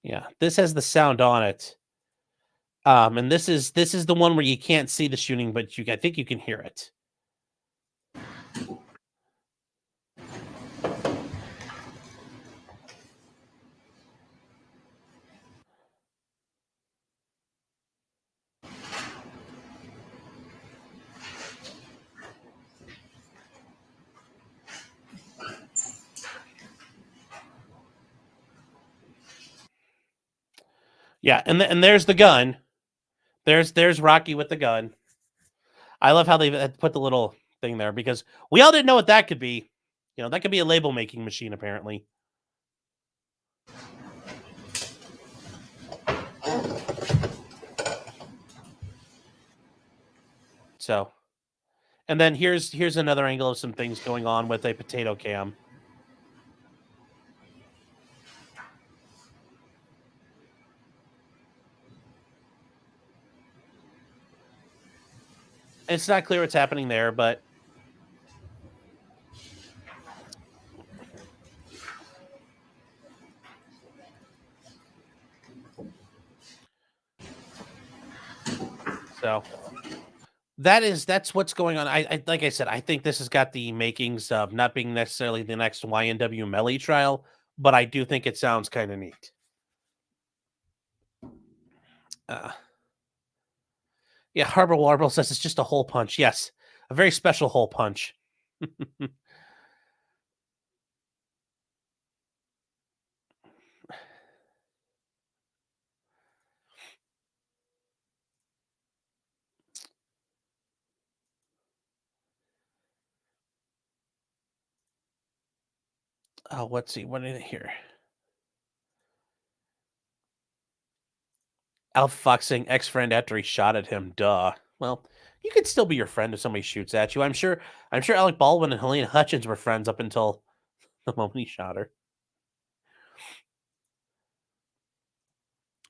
S1: Yeah, this has the sound on it. And this is the one where you can't see the shooting, but I think you can hear it. Yeah, and there's the gun. There's Rocky with the gun. I love how they put the little thing there because we all didn't know what that could be. You know, that could be a label making machine apparently. So, and then here's another angle of some things going on with a potato cam. It's not clear what's happening there, but so that's what's going on. I like I said, I think this has got the makings of not being necessarily the next YNW Melly trial, but I do think it sounds kind of neat. Uh, yeah, Harbor Warble says it's just a hole punch. Yes, a very special hole punch. Oh, let's see. What did I hear? Alpha Fox saying ex-friend after he shot at him. Duh. Well, you could still be your friend if somebody shoots at you. I'm sure Alec Baldwin and Helena Hutchins were friends up until the moment he shot her.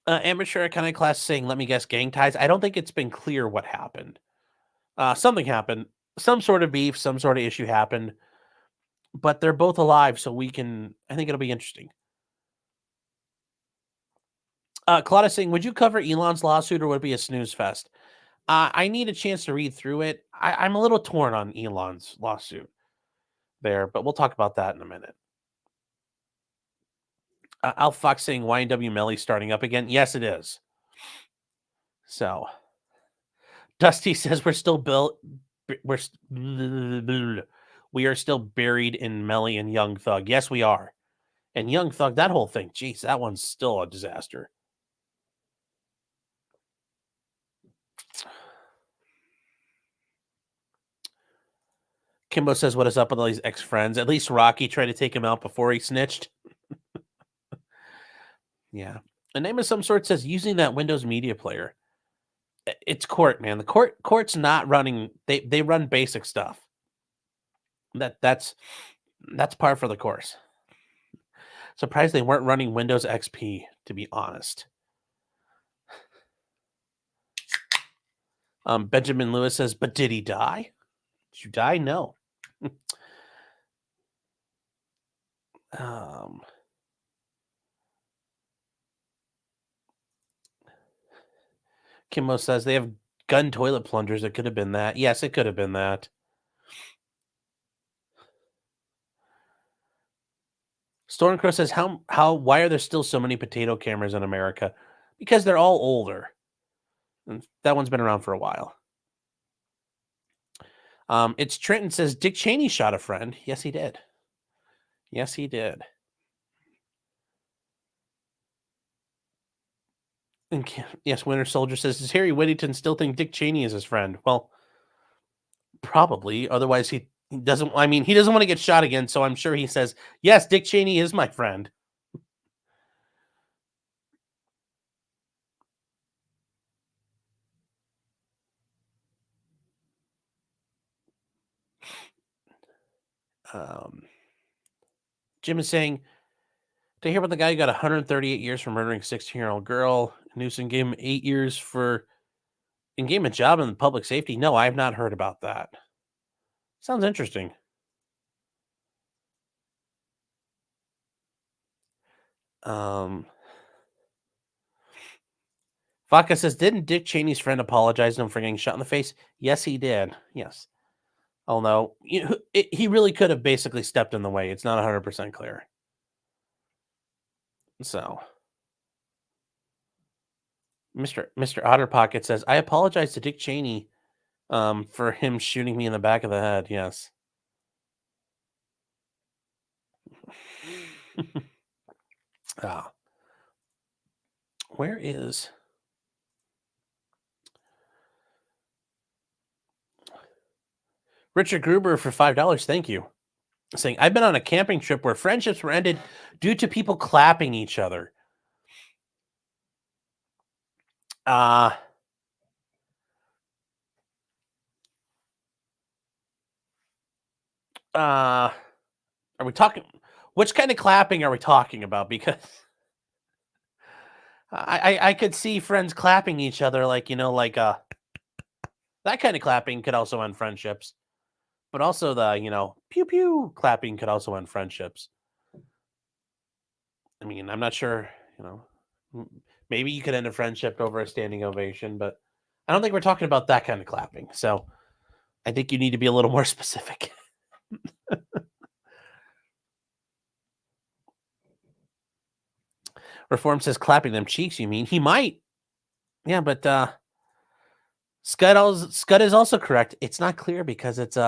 S1: Amateur Iconic Class saying, let me guess, gang ties. I don't think it's been clear what happened. Something happened. Some sort of beef, some sort of issue happened. But they're both alive, so I think it'll be interesting. Claudia saying, would you cover Elon's lawsuit or would it be a snooze fest? I need a chance to read through it. I'm a little torn on Elon's lawsuit there, but we'll talk about that in a minute. Al Fox saying YNW Melly starting up again. Yes, it is. So, Dusty says we're still built. We are still buried in Melly and Young Thug. Yes, we are. And Young Thug, that whole thing, geez, that one's still a disaster. Kimbo says, what is up with all these ex-friends? At least Rocky tried to take him out before he snitched. Yeah. The name of some sort says using that Windows Media Player. It's court, man. The court's not running. They run basic stuff. That's par for the course. Surprised they weren't running Windows XP, to be honest. Benjamin Lewis says, but did he die? Did you die? No. Kimbo says they have gun toilet plungers. It could have been that. Yes, it could have been that. Stormcrow says, why are there still so many potato cameras in America? Because they're all older. And that one's been around for a while. It's Trenton says Dick Cheney shot a friend. Yes, he did. Yes, he did. And yes, Winter Soldier says, does Harry Whittington still think Dick Cheney is his friend? Well, probably. Otherwise, he doesn't. I mean, he doesn't want to get shot again. So I'm sure he says, yes, Dick Cheney is my friend. Jim is saying, to hear about the guy who got 138 years for murdering a 16-year-old girl, Newsom gave him 8 years and gave him a job in public safety. No, I have not heard about that. Sounds interesting. Vaca says, didn't Dick Cheney's friend apologize to him for getting shot in the face? Yes, he did. Yes. Although he really could have basically stepped in the way. It's not 100% clear. So, Mr. Otterpocket says, I apologize to Dick Cheney for him shooting me in the back of the head. Yes. Where is Richard Gruber for $5? Thank you. Saying, I've been on a camping trip where friendships were ended due to people clapping each other. Are we talking? Which kind of clapping are we talking about? Because I could see friends clapping each other, like that kind of clapping could also end friendships. But also the pew pew clapping could also end friendships. I mean, I'm not sure. Maybe you could end a friendship over a standing ovation, but I don't think we're talking about that kind of clapping. So I think you need to be a little more specific. Reform says clapping them cheeks, you mean? He might. Yeah, but Scud is also correct. It's not clear because it's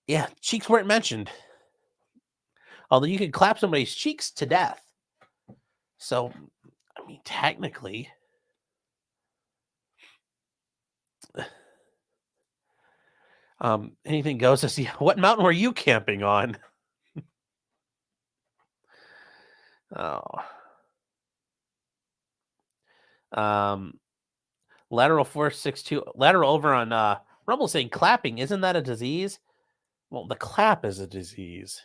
S1: yeah, cheeks weren't mentioned. Although you could clap somebody's cheeks to death. So, I mean, technically. Anything goes to see what mountain were you camping on? Oh. Lateral 462 lateral over on Rumble saying clapping, isn't that a disease? Well, the clap is a disease.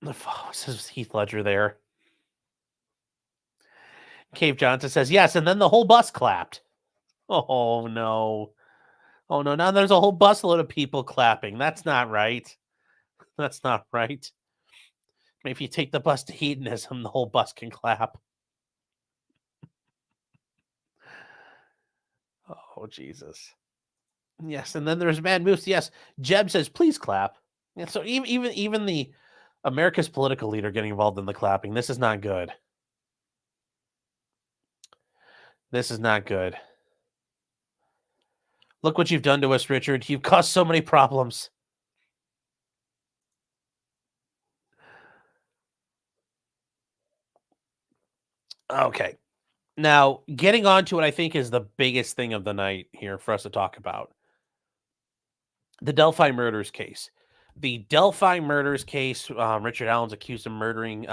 S1: Oh, says Heath Ledger there. Cave Johnson says yes, and then the whole bus clapped. Oh no. Oh no, now there's a whole busload of people clapping. That's not right. That's not right. Maybe if you take the bus to hedonism, the whole bus can clap. Oh, Jesus. Yes, and then there's Mad Moose. Yes, Jeb says, please clap. Yeah, so even the America's political leader getting involved in the clapping. This is not good. This is not good. Look what you've done to us, Richard. You've caused so many problems. Okay. Now, getting on to what I think is the biggest thing of the night here for us to talk about. The Delphi murders case. The Delphi murders case, Richard Allen's accused of murdering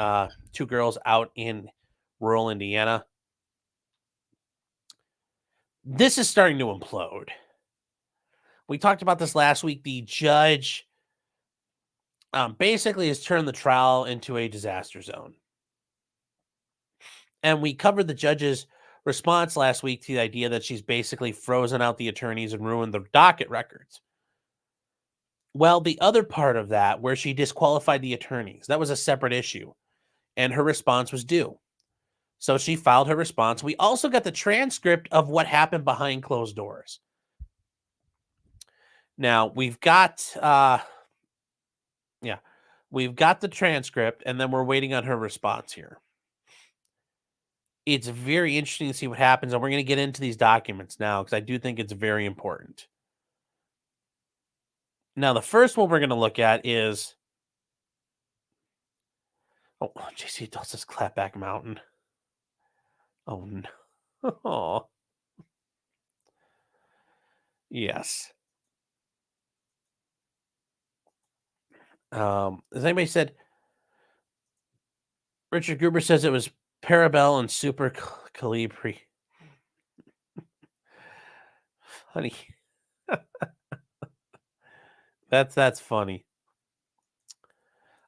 S1: 2 girls out in rural Indiana. This is starting to implode. We talked about this last week. The judge basically has turned the trial into a disaster zone. And we covered the judge's response last week to the idea that she's basically frozen out the attorneys and ruined the docket records. Well, the other part of that, where she disqualified the attorneys, that was a separate issue. And her response was due. So she filed her response. We also got the transcript of what happened behind closed doors. Now, we've got we've got the transcript, and then we're waiting on her response here. it's very interesting to see what happens, and we're going to get into these documents now because I do think it's very important. Now, the first one we're going to look at is JC does this Clapback Mountain. Oh no! Oh, yes. As anybody said, Richard Gruber says it was Parabel and Super Calibri. Honey, that's funny.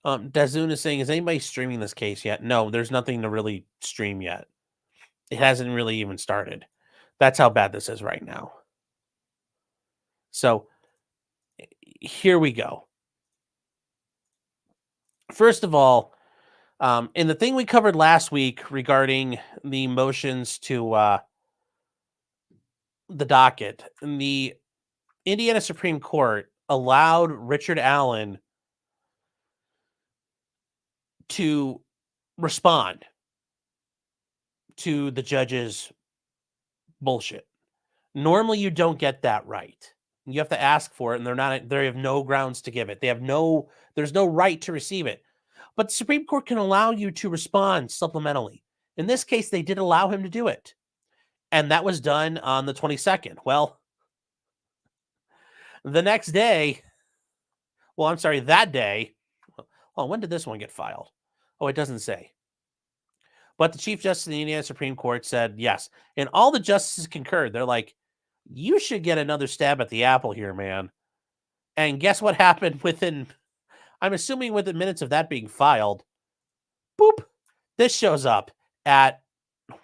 S1: Dazun is saying, is anybody streaming this case yet? No, there's nothing to really stream yet. It hasn't really even started. That's how bad this is right now. So here we go. First of all, in the thing we covered last week regarding the motions to the docket, the Indiana Supreme Court allowed Richard Allen to respond to the judge's bullshit. Normally, you don't get that right. You have to ask for it, and they have no grounds to give it. There's no right to receive it. But the Supreme Court can allow you to respond supplementally. In this case, they did allow him to do it. And that was done on the 22nd. Well, the next day, that day. Well, when did this one get filed? Oh, it doesn't say. But the Chief Justice of the Indiana Supreme Court said yes. And all the justices concurred. They're like, you should get another stab at the apple here, man. And guess what happened I'm assuming within minutes of that being filed, boop, this shows up at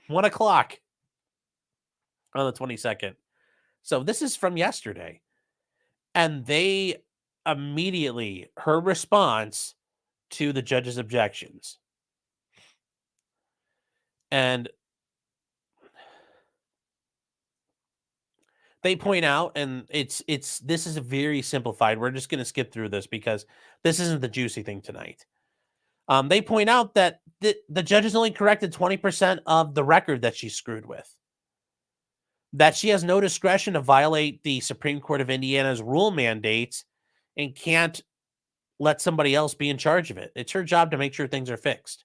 S1: 1 o'clock on the 22nd. So this is from yesterday. And they immediately, her response to the judge's objections. And they point out, and this is a very simplified. We're just going to skip through this because this isn't the juicy thing tonight. They point out that the judge has only corrected 20% of the record that she screwed with. That she has no discretion to violate the Supreme Court of Indiana's rule mandates and can't let somebody else be in charge of it. It's her job to make sure things are fixed.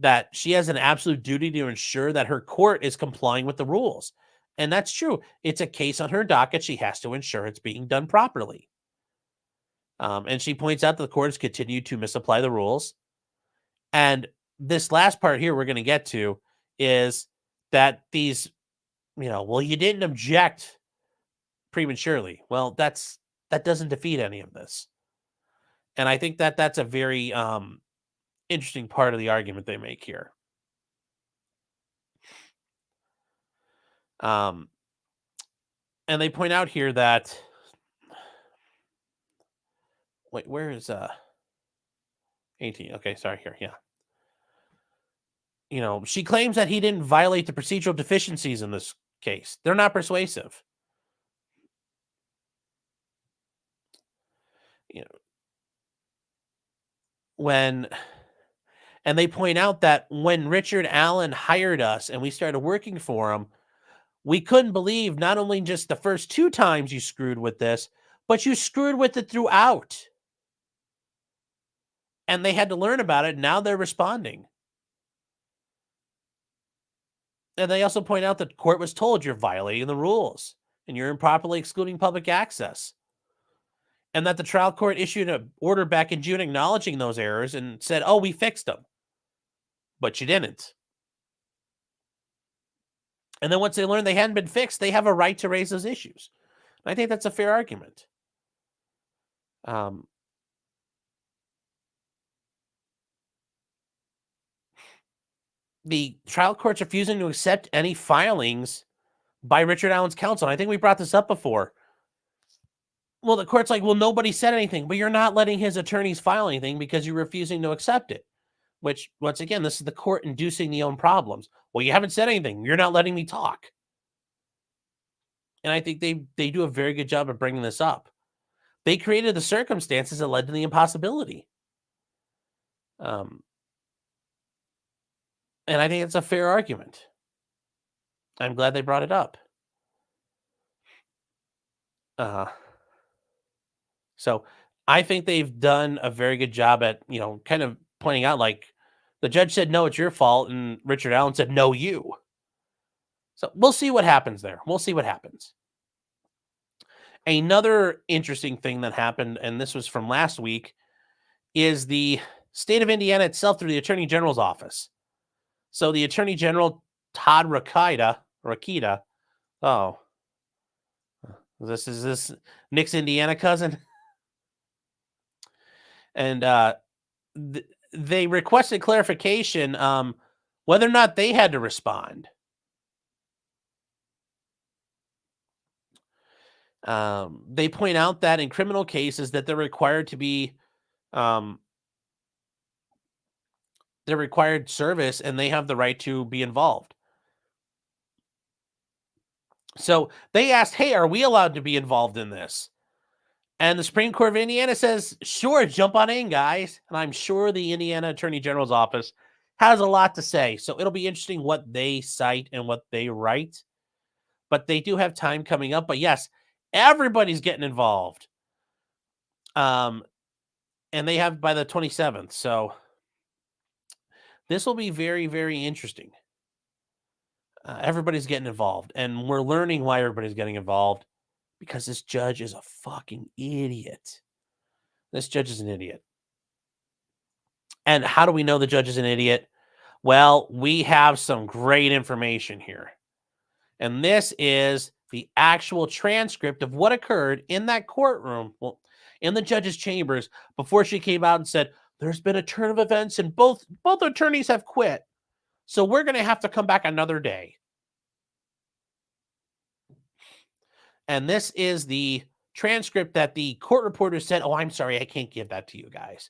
S1: That she has an absolute duty to ensure that her court is complying with the rules. And that's true. It's a case on her docket. She has to ensure it's being done properly. And she points out that the court has continued to misapply the rules. And this last part here we're going to get to is that these, you didn't object prematurely. Well, that doesn't defeat any of this. And I think that that's a very interesting part of the argument they make here. And they point out here that, wait, where is 18? Okay, sorry, here, yeah. She claims that he didn't violate the procedural deficiencies in this case. They're not persuasive. And they point out that when Richard Allen hired us and we started working for him, we couldn't believe not only just the first 2 times you screwed with this, but you screwed with it throughout. And they had to learn about it. Now they're responding. And they also point out that the court was told you're violating the rules and you're improperly excluding public access. And that the trial court issued an order back in June acknowledging those errors and said, oh, we fixed them. But you didn't. And then once they learned they hadn't been fixed, they have a right to raise those issues. And I think that's a fair argument. The trial court's refusing to accept any filings by Richard Allen's counsel. And I think we brought this up before. Well, the court's like, well, nobody said anything, but you're not letting his attorneys file anything because you're refusing to accept it. Which, once again, this is the court inducing the own problems. Well, you haven't said anything. You're not letting me talk. And I think they do a very good job of bringing this up. They created the circumstances that led to the impossibility. And And I think it's a fair argument. I'm glad they brought it up. So I think they've done a very good job at, kind of pointing out, like, the judge said, no, it's your fault. And Richard Allen said, no, you. So we'll see what happens there. We'll see what happens. Another interesting thing that happened, and this was from last week, is the state of Indiana itself through the Attorney General's office. So the Attorney General, Todd Rakita. Oh, is this Nick's Indiana cousin? And they requested clarification whether or not they had to respond. They point out that in criminal cases that they're required to be they're required service and they have the right to be involved. So they asked, hey, are we allowed to be involved in this? And the Supreme Court of Indiana says, sure, jump on in, guys. And I'm sure the Indiana Attorney General's office has a lot to say. So it'll be interesting what they cite and what they write. But they do have time coming up. But yes, everybody's getting involved. And they have by the 27th. So this will be very, very interesting. Everybody's getting involved. And we're learning why everybody's getting involved. Because this judge is a fucking idiot. This judge is an idiot. And how do we know the judge is an idiot? Well, we have some great information here. And this is the actual transcript of what occurred in that courtroom, well, in the judge's chambers, before she came out and said, there's been a turn of events and both attorneys have quit. So we're going to have to come back another day. And this is the transcript that the court reporter said, oh, I'm sorry, I can't give that to you guys.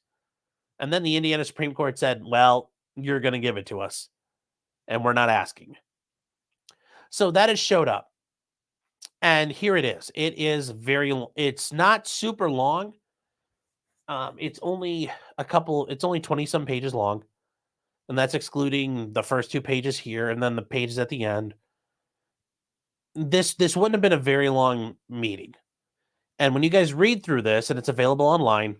S1: And then the Indiana Supreme Court said, well, you're going to give it to us. And we're not asking. So that has showed up. And here it is. It is it's not super long. It's only 20 some pages long. And that's excluding the first 2 pages here and then the pages at the end. This wouldn't have been a very long meeting. And when you guys read through this, and it's available online,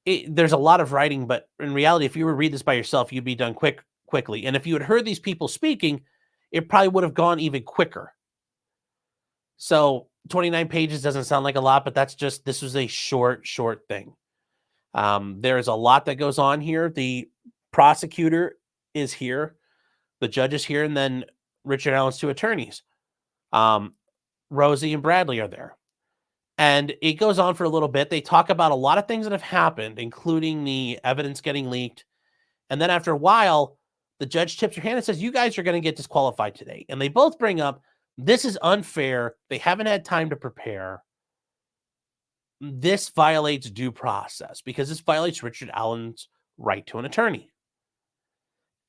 S1: there's a lot of writing, but in reality, if you were to read this by yourself, you'd be done quickly. And if you had heard these people speaking, it probably would have gone even quicker. So 29 pages doesn't sound like a lot, but this was a short thing. There's a lot that goes on here. The prosecutor is here. The judge is here. And then Richard Allen's 2 attorneys, Rosie and Bradley, are there. And it goes on for a little bit. They talk about a lot of things that have happened, including the evidence getting leaked. And then after a while, the judge tips her hand and says, you guys are going to get disqualified today. And they both bring up, this is unfair. They haven't had time to prepare. This violates due process because this violates Richard Allen's right to an attorney.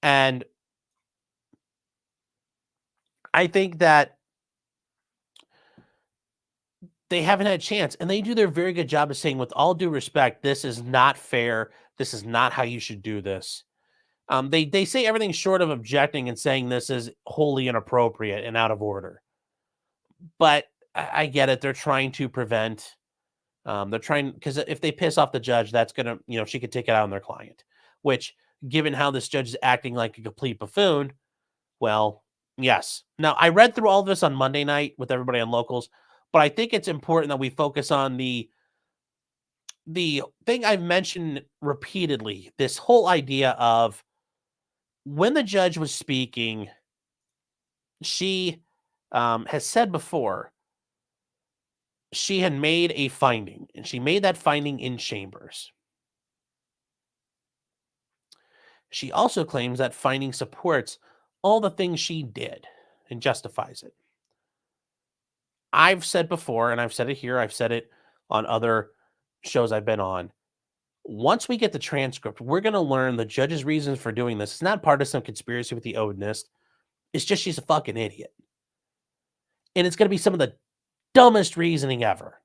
S1: And I think that they haven't had a chance, and they do their very good job of saying, with all due respect, this is not fair. This is not how you should do this. They say everything short of objecting and saying this is wholly inappropriate and out of order. But I get it. They're trying to prevent. Because if they piss off the judge, that's going to, she could take it out on their client, which, given how this judge is acting like a complete buffoon, well, yes. Now, I read through all of this on Monday night with everybody on Locals, but I think it's important that we focus on the thing I've mentioned repeatedly, this whole idea of when the judge was speaking, she has said before, she had made a finding, and she made that finding in chambers. She also claims that finding supports all the things she did and justifies it. I've said before, and I've said it here, I've said it on other shows I've been on. Once we get the transcript, we're going to learn the judge's reasons for doing this. It's not part of some conspiracy with the Odinist. It's just she's a fucking idiot. And it's going to be some of the dumbest reasoning ever.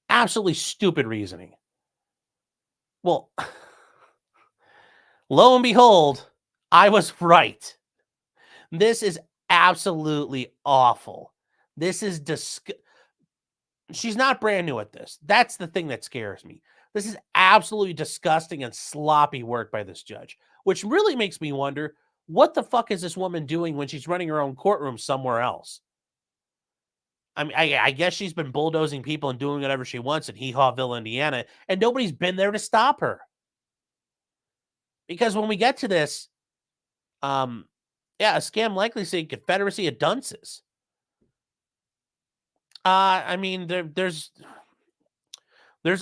S1: Absolutely stupid reasoning. Well, lo and behold, I was right. This is absolutely awful. This is She's not brand new at this. That's the thing that scares me. This is absolutely disgusting and sloppy work by this judge, which really makes me wonder, what the fuck is this woman doing when she's running her own courtroom somewhere else? I mean, I guess she's been bulldozing people and doing whatever she wants in Hee Hawville, Indiana, and nobody's been there to stop her. Because when we get to this, yeah, a scam likely saying Confederacy of Dunces. I mean, there's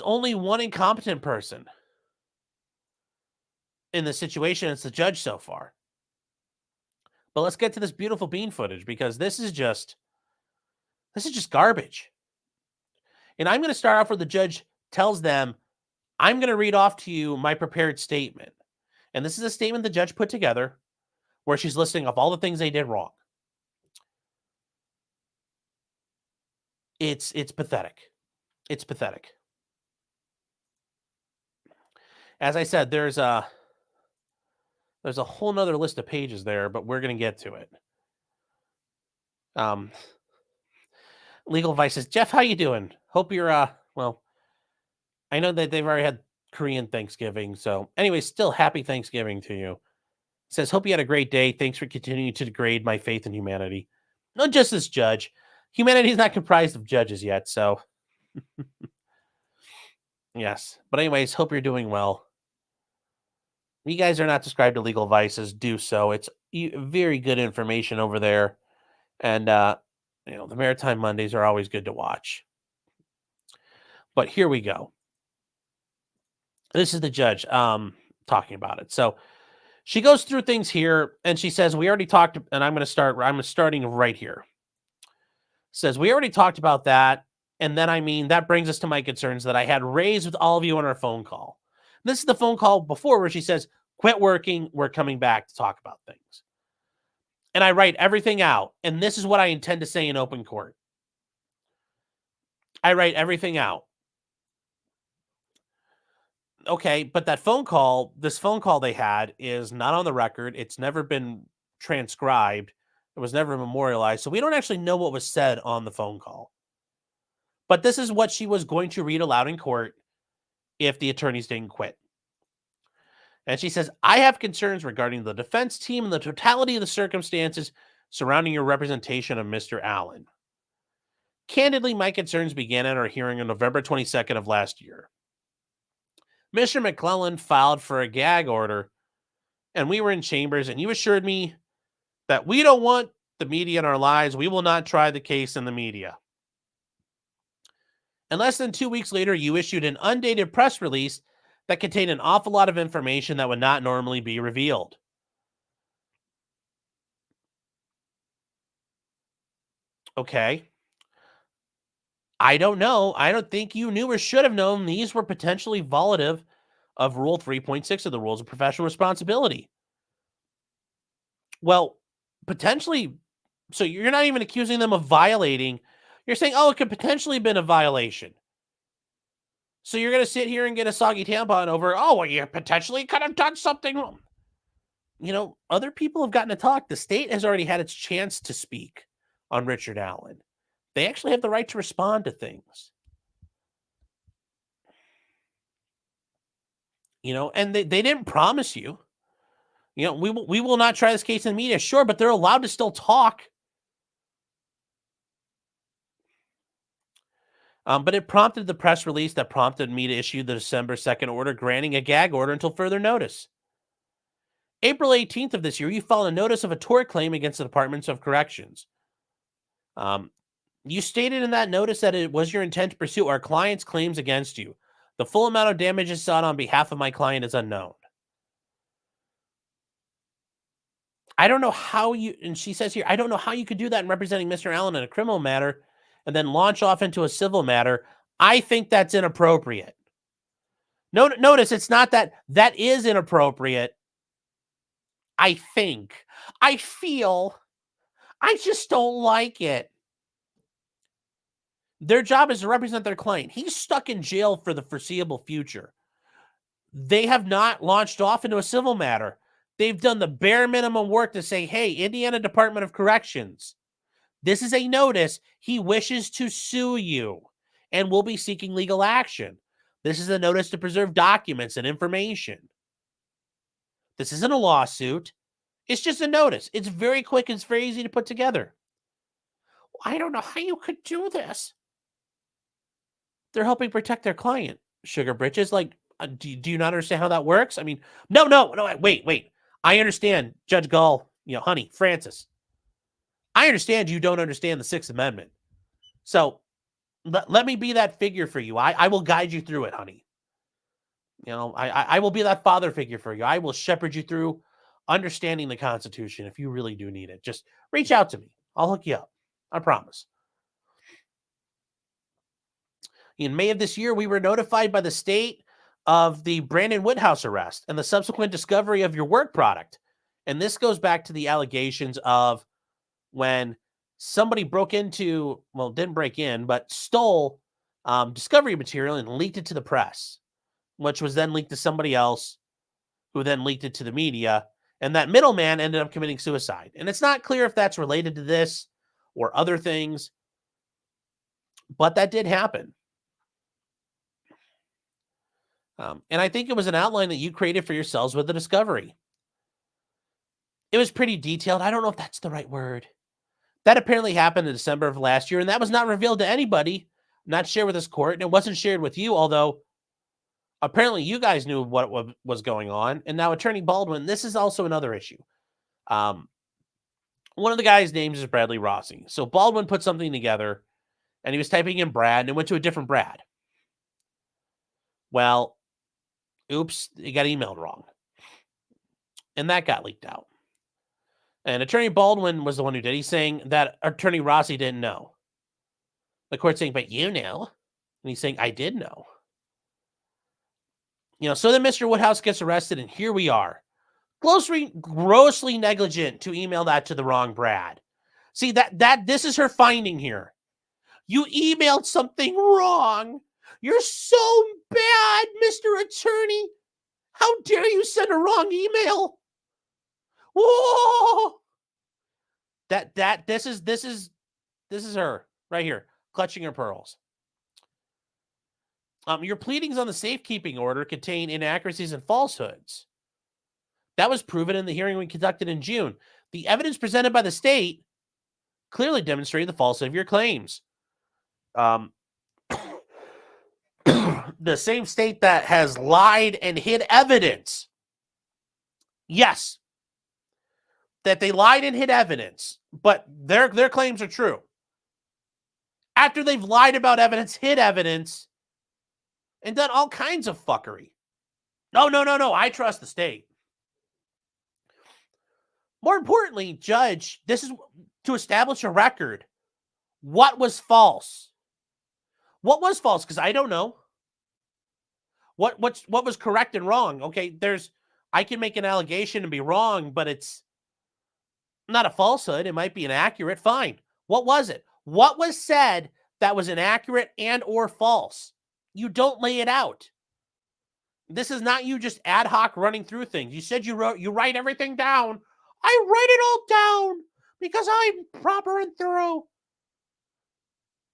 S1: only one incompetent person in the situation. It's the judge so far. But let's get to this beautiful bean footage, because this is just garbage. And I'm going to start off where the judge tells them, I'm going to read off to you my prepared statement. And this is a statement the judge put together where she's listing off all the things they did wrong. It's pathetic. It's pathetic. As I said, there's a whole nother list of pages there, but we're going to get to it. Legal Advice says, Jeff, how you doing? Hope you're, well, I know that they've already had Korean Thanksgiving. So anyway, still happy Thanksgiving to you. Says, hope you had a great day. Thanks for continuing to degrade my faith in humanity. Not just this judge. Humanity is not comprised of judges yet, so. Yes. But anyways, hope you're doing well. If you guys are not subscribed to Legal Vices, do so. It's very good information over there. And, you know, the Maritime Mondays are always good to watch. But here we go. This is the judge talking about it. So she goes through things here, and she says, we already talked, and I'm starting right here. Says, we already talked about that. And then, I mean, that brings us to my concerns that I had raised with all of you on our phone call. This is the phone call before where she says, quit working. We're coming back to talk about things. And I write everything out. And this is what I intend to say in open court. I write everything out. Okay, but this phone call they had is not on the record. It's never been transcribed. It was never memorialized. So we don't actually know what was said on the phone call. But this is what she was going to read aloud in court if the attorneys didn't quit. And she says, I have concerns regarding the defense team and the totality of the circumstances surrounding your representation of Mr. Allen. Candidly, my concerns began at our hearing on November 22nd of last year. Mr. McClellan filed for a gag order, and we were in chambers, and you assured me that we don't want the media in our lives. We will not try the case in the media. And less than 2 weeks later, you issued an undated press release that contained an awful lot of information that would not normally be revealed. Okay. I don't know. I don't think you knew or should have known these were potentially violative of Rule 3.6 of the Rules of Professional Responsibility. Well, potentially, so you're not even accusing them of violating. You're saying, oh, it could potentially have been a violation. So you're going to sit here and get a soggy tampon over, oh, well, you potentially could have done something wrong. You know, other people have gotten to talk. The state has already had its chance to speak on Richard Allen. They actually have the right to respond to things. You know, and they didn't promise you. You know, we will not try this case in the media. Sure, but they're allowed to still talk. But it prompted the press release that prompted me to issue the December 2nd order granting a gag order until further notice. April 18th of this year, you filed a notice of a tort claim against the Departments of Corrections. You stated in that notice that it was your intent to pursue our client's claims against you. The full amount of damages sought on behalf of my client is unknown. I don't know how you, and she says here, I don't know how you could do that in representing Mr. Allen in a criminal matter and then launch off into a civil matter. I think that's inappropriate. Notice it's not that is inappropriate. I think. I feel. I just don't like it. Their job is to represent their client. He's stuck in jail for the foreseeable future. They have not launched off into a civil matter. They've done the bare minimum work to say, hey, Indiana Department of Corrections, this is a notice. He wishes to sue you and will be seeking legal action. This is a notice to preserve documents and information. This isn't a lawsuit. It's just a notice. It's very quick. It's very easy to put together. I don't know how you could do this. They're helping protect their client, Sugar Britches. Like, do you not understand how that works? I mean, no, wait. I understand, Judge Gall, honey, Francis. I understand you don't understand the Sixth Amendment. So let me be that figure for you. I will guide you through it, honey. I will be that father figure for you. I will shepherd you through understanding the Constitution if you really do need it. Just reach out to me. I'll hook you up. I promise. In May of this year, we were notified by the state of the Brandon Woodhouse arrest and the subsequent discovery of your work product. And this goes back to the allegations of when somebody didn't break in, but stole discovery material and leaked it to the press, which was then leaked to somebody else, who then leaked it to the media. And that middleman ended up committing suicide. And it's not clear if that's related to this or other things, but that did happen. And I think it was an outline that you created for yourselves with the discovery. It was pretty detailed. I don't know if that's the right word. That apparently happened in December of last year, and that was not revealed to anybody, not shared with this court, and it wasn't shared with you, although apparently you guys knew what was going on. And now Attorney Baldwin, this is also another issue. One of the guys' names is Bradley Rossi. So Baldwin put something together, and he was typing in Brad, and it went to a different Brad. Well, oops, it got emailed wrong. And that got leaked out. And Attorney Baldwin was the one who did. He's saying that Attorney Rossi didn't know. The court's saying, but you know. And he's saying, I did know. So then Mr. Woodhouse gets arrested, and here we are. Grossly negligent to email that to the wrong Brad. See, this is her finding here. You emailed something wrong. You're so bad, Mr. Attorney. How dare you send a wrong email? Whoa! This is her right here, clutching her pearls. Your pleadings on the safekeeping order contain inaccuracies and falsehoods. That was proven in the hearing we conducted in June. The evidence presented by the state clearly demonstrated the falsity of your claims. The same state that has lied and hid evidence. Yes. That they lied and hid evidence, but their claims are true. After they've lied about evidence, hid evidence, and done all kinds of fuckery. No. I trust the state. More importantly, Judge, this is to establish a record. What was false? What was false? Because I don't know. What was correct and wrong? Okay, I can make an allegation and be wrong, but it's not a falsehood. It might be inaccurate. Fine. What was it? What was said that was inaccurate and or false? You don't lay it out. This is not you just ad hoc running through things. You said you write everything down. I write it all down because I'm proper and thorough.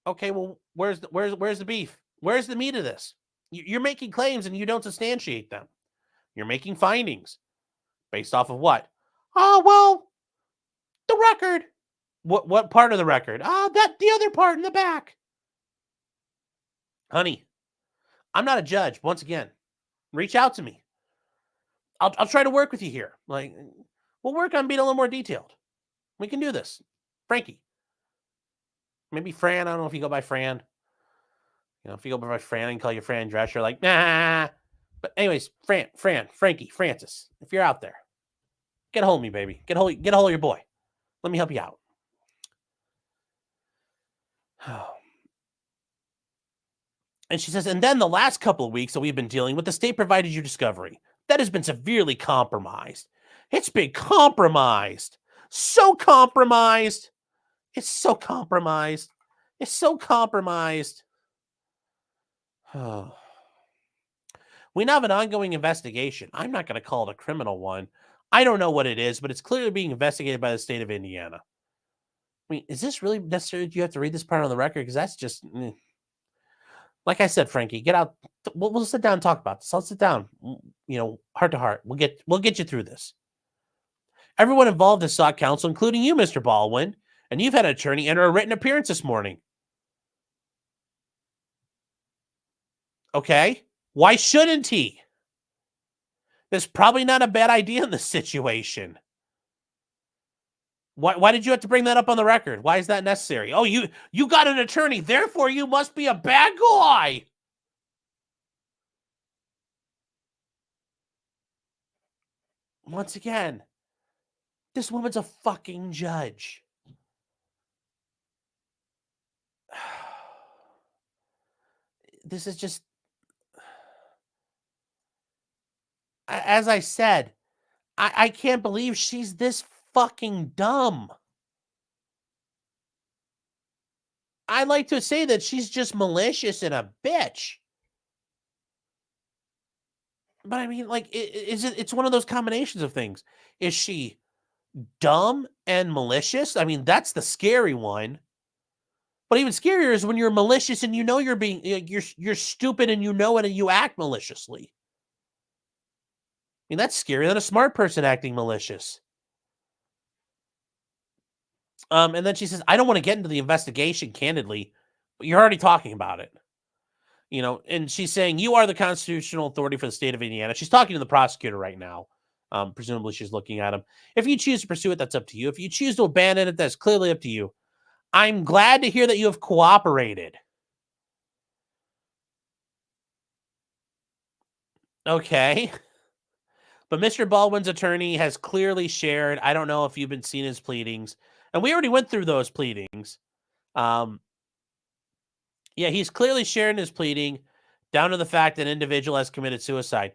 S1: Okay, well, where's the beef? Where's the meat of this? You're making claims and you don't substantiate them. You're making findings based off of what? Oh, well, the record. What part of the record? The other part in the back. Honey, I'm not a judge. Once again, reach out to me. I'll try to work with you here. Like, we'll work on being a little more detailed. We can do this. Frankie. Maybe Fran. I don't know if you go by Fran. If you go by Fran and call you Fran Drescher, like, nah. But anyways, Frankie, Francis, if you're out there, get a hold of me, baby. Get a hold of your boy. Let me help you out. And she says, and then the last couple of weeks that we've been dealing with, the state provided you discovery. That has been severely compromised. It's been compromised. So compromised. It's so compromised. It's so compromised. We now have an ongoing investigation. I'm not going to call it a criminal one. I don't know what it is, but it's clearly being investigated by the state of Indiana. I mean, is this really necessary? Do you have to read this part on the record? Because that's just, like I said, Frankie, get out. We'll sit down and talk about this. Let's sit down, heart to heart. We'll get you through this. Everyone involved has sought counsel, including you, Mr. Baldwin, and you've had an attorney enter a written appearance this morning. Okay, why shouldn't he? That's probably not a bad idea in this situation. Why did you have to bring that up on the record? Why is that necessary? Oh, you got an attorney, therefore you must be a bad guy. Once again, this woman's a fucking judge. This is just, as I said, I can't believe she's this fucking dumb. I like to say that she's just malicious and a bitch. But I mean, like, it's one of those combinations of things. Is she dumb and malicious? I mean, that's the scary one. But even scarier is when you're malicious and you know you're being, you're stupid and you know it and you act maliciously. I mean, that's scarier than a smart person acting malicious. And then she says, I don't want to get into the investigation candidly, but you're already talking about it. And she's saying, you are the constitutional authority for the state of Indiana. She's talking to the prosecutor right now. Presumably she's looking at him. If you choose to pursue it, that's up to you. If you choose to abandon it, that's clearly up to you. I'm glad to hear that you have cooperated. Okay. But Mr. Baldwin's attorney has clearly shared, I don't know if you've been seeing his pleadings, and we already went through those pleadings. Yeah, he's clearly sharing his pleading down to the fact that an individual has committed suicide.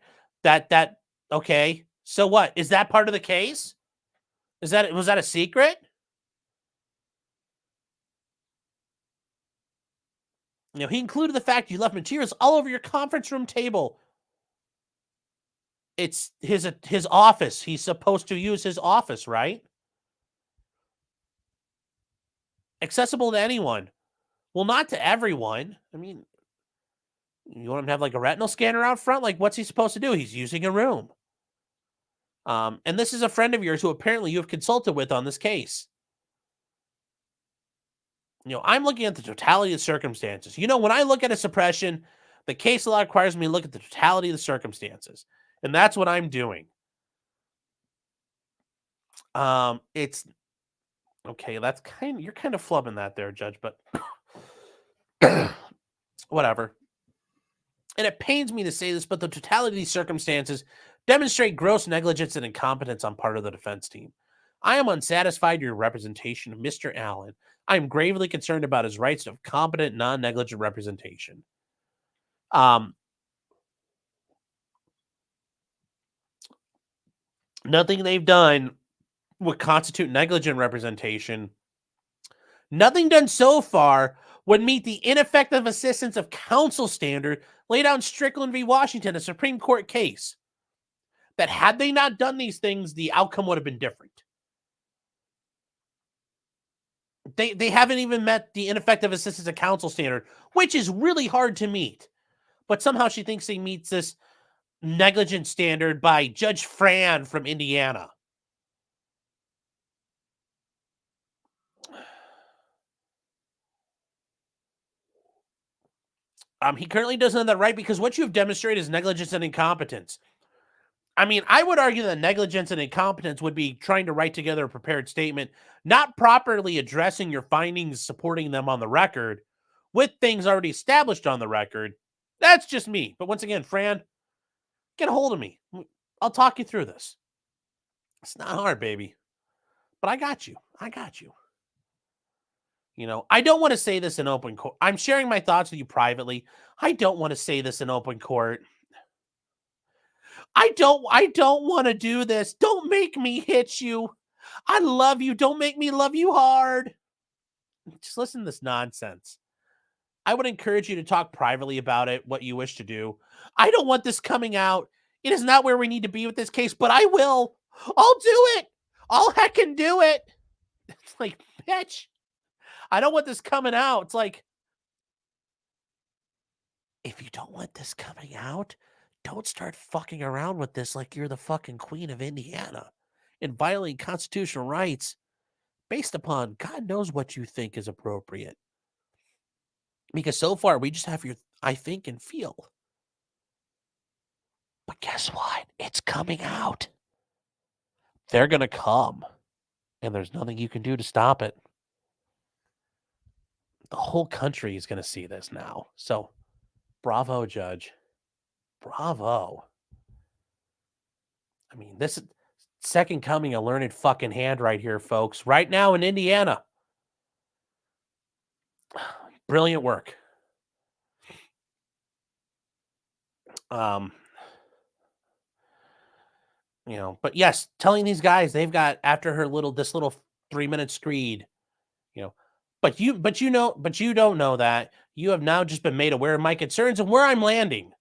S1: Okay. So what? Is that part of the case? Was that a secret? He included the fact you left materials all over your conference room table. It's his office. He's supposed to use his office, right? Accessible to anyone. Well, not to everyone. I mean, you want him to have like a retinal scanner out front? Like, what's he supposed to do? He's using a room. And this is a friend of yours who apparently you have consulted with on this case. I'm looking at the totality of circumstances. When I look at a suppression, the case law requires me to look at the totality of the circumstances. And that's what I'm doing. It's okay. You're kind of flubbing that there, Judge, but whatever. And it pains me to say this, but the totality of these circumstances demonstrate gross negligence and incompetence on part of the defense team. I am unsatisfied with your representation of Mr. Allen. I am gravely concerned about his rights to competent, non-negligent representation. Nothing they've done would constitute negligent representation. Nothing done so far would meet the ineffective assistance of counsel standard laid out in Strickland v. Washington, a Supreme Court case. That had they not done these things, the outcome would have been different. They haven't even met the ineffective assistance of counsel standard, which is really hard to meet. But somehow she thinks he meets this negligent standard by Judge Fran from Indiana. He currently doesn't have that right because what you have demonstrated is negligence and incompetence. I mean, I would argue that negligence and incompetence would be trying to write together a prepared statement, not properly addressing your findings, supporting them on the record, with things already established on the record. That's just me. But once again, Fran, get a hold of me. I'll talk you through this. It's not hard, baby. But I got you. I don't want to say this in open court. I'm sharing my thoughts with you privately. I don't want to say this in open court. I don't want to do this. Don't make me hit you. I love you. Don't make me love you hard. Just listen to this nonsense. I would encourage you to talk privately about it, what you wish to do. I don't want this coming out. It is not where we need to be with this case, but I will. I'll do it. I'll heckin' do it. It's like, bitch, I don't want this coming out. It's like, if you don't want this coming out, don't start fucking around with this like you're the fucking queen of Indiana and violating constitutional rights based upon God knows what you think is appropriate. Because so far, we just have your I think and feel. But guess what? It's coming out. They're going to come. And there's nothing you can do to stop it. The whole country is going to see this now. So, bravo, Judge. Bravo. I mean, this is second coming a learned fucking hand right here, folks. Right now in Indiana. Brilliant work. But yes, telling these guys they've got after this little 3-minute screed, but you don't know that you have now just been made aware of my concerns and where I'm landing.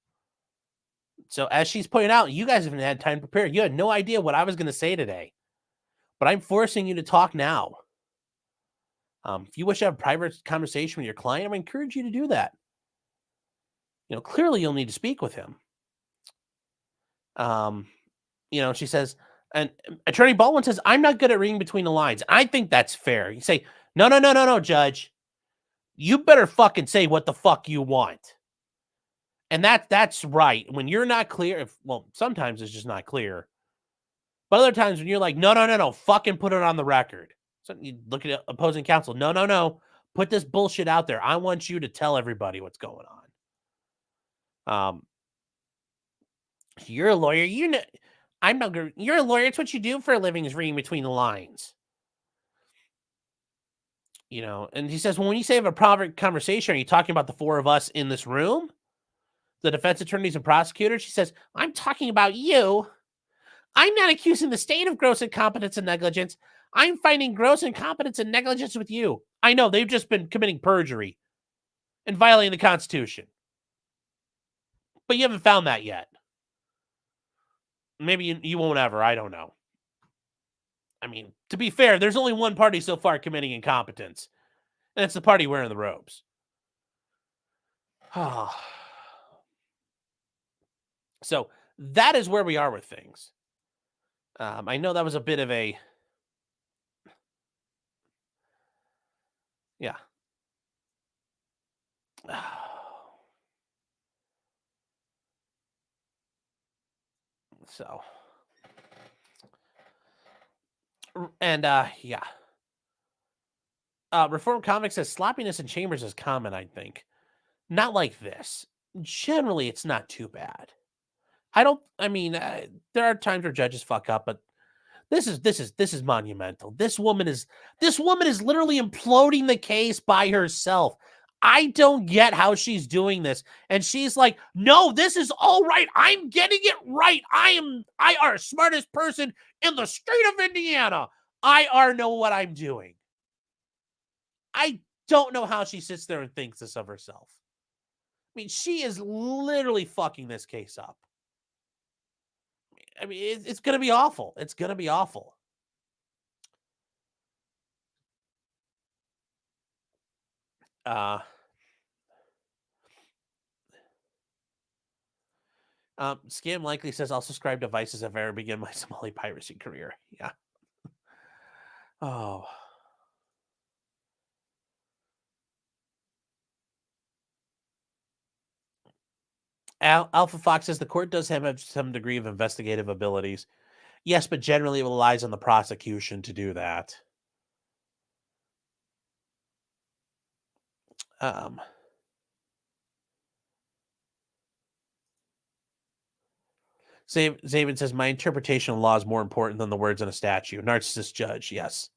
S1: So as she's pointing out, you guys haven't had time to prepare. You had no idea what I was going to say today, but I'm forcing you to talk now. If you wish to have a private conversation with your client, I encourage you to do that. Clearly you'll need to speak with him. She says, and Attorney Baldwin says, I'm not good at reading between the lines. I think that's fair. You say, no, Judge. You better fucking say what the fuck you want. And that's right. When you're not clear, sometimes it's just not clear. But other times when you're like, no, fucking put it on the record. So you look at opposing counsel. No. Put this bullshit out there. I want you to tell everybody what's going on. You're a lawyer. I'm not gonna. You're a lawyer. It's what you do for a living is reading between the lines. And he says, well, when you say have a private conversation, are you talking about the four of us in this room? The defense attorneys and prosecutors? She says, I'm talking about you. I'm not accusing the state of gross incompetence and negligence. I'm finding gross incompetence and negligence with you. I know they've just been committing perjury and violating the Constitution. But you haven't found that yet. Maybe you won't ever. I don't know. I mean, to be fair, there's only one party so far committing incompetence, and it's the party wearing the robes. So that is where we are with things. I know that was a bit of a... Yeah. So... And, yeah. Reform Comics says sloppiness in chambers is common, I think. Not like this. Generally, it's not too bad. There are times where judges fuck up, but this is monumental. This woman is literally imploding the case by herself. I don't get how she's doing this. And she's like, no, this is all right. I'm getting it right. I are smartest person in the state of Indiana. I know what I'm doing. I don't know how she sits there and thinks this of herself. I mean, she is literally fucking this case up. I mean, it's going to be awful. It's going to be awful. Scam likely says, I'll subscribe to Vices if I ever begin my Somali piracy career. Yeah. Oh. Alpha Fox says the court does have some degree of investigative abilities. Yes, but generally it relies on the prosecution to do that. Zabin says, my interpretation of law is more important than the words in a statute. Narcissist judge, yes.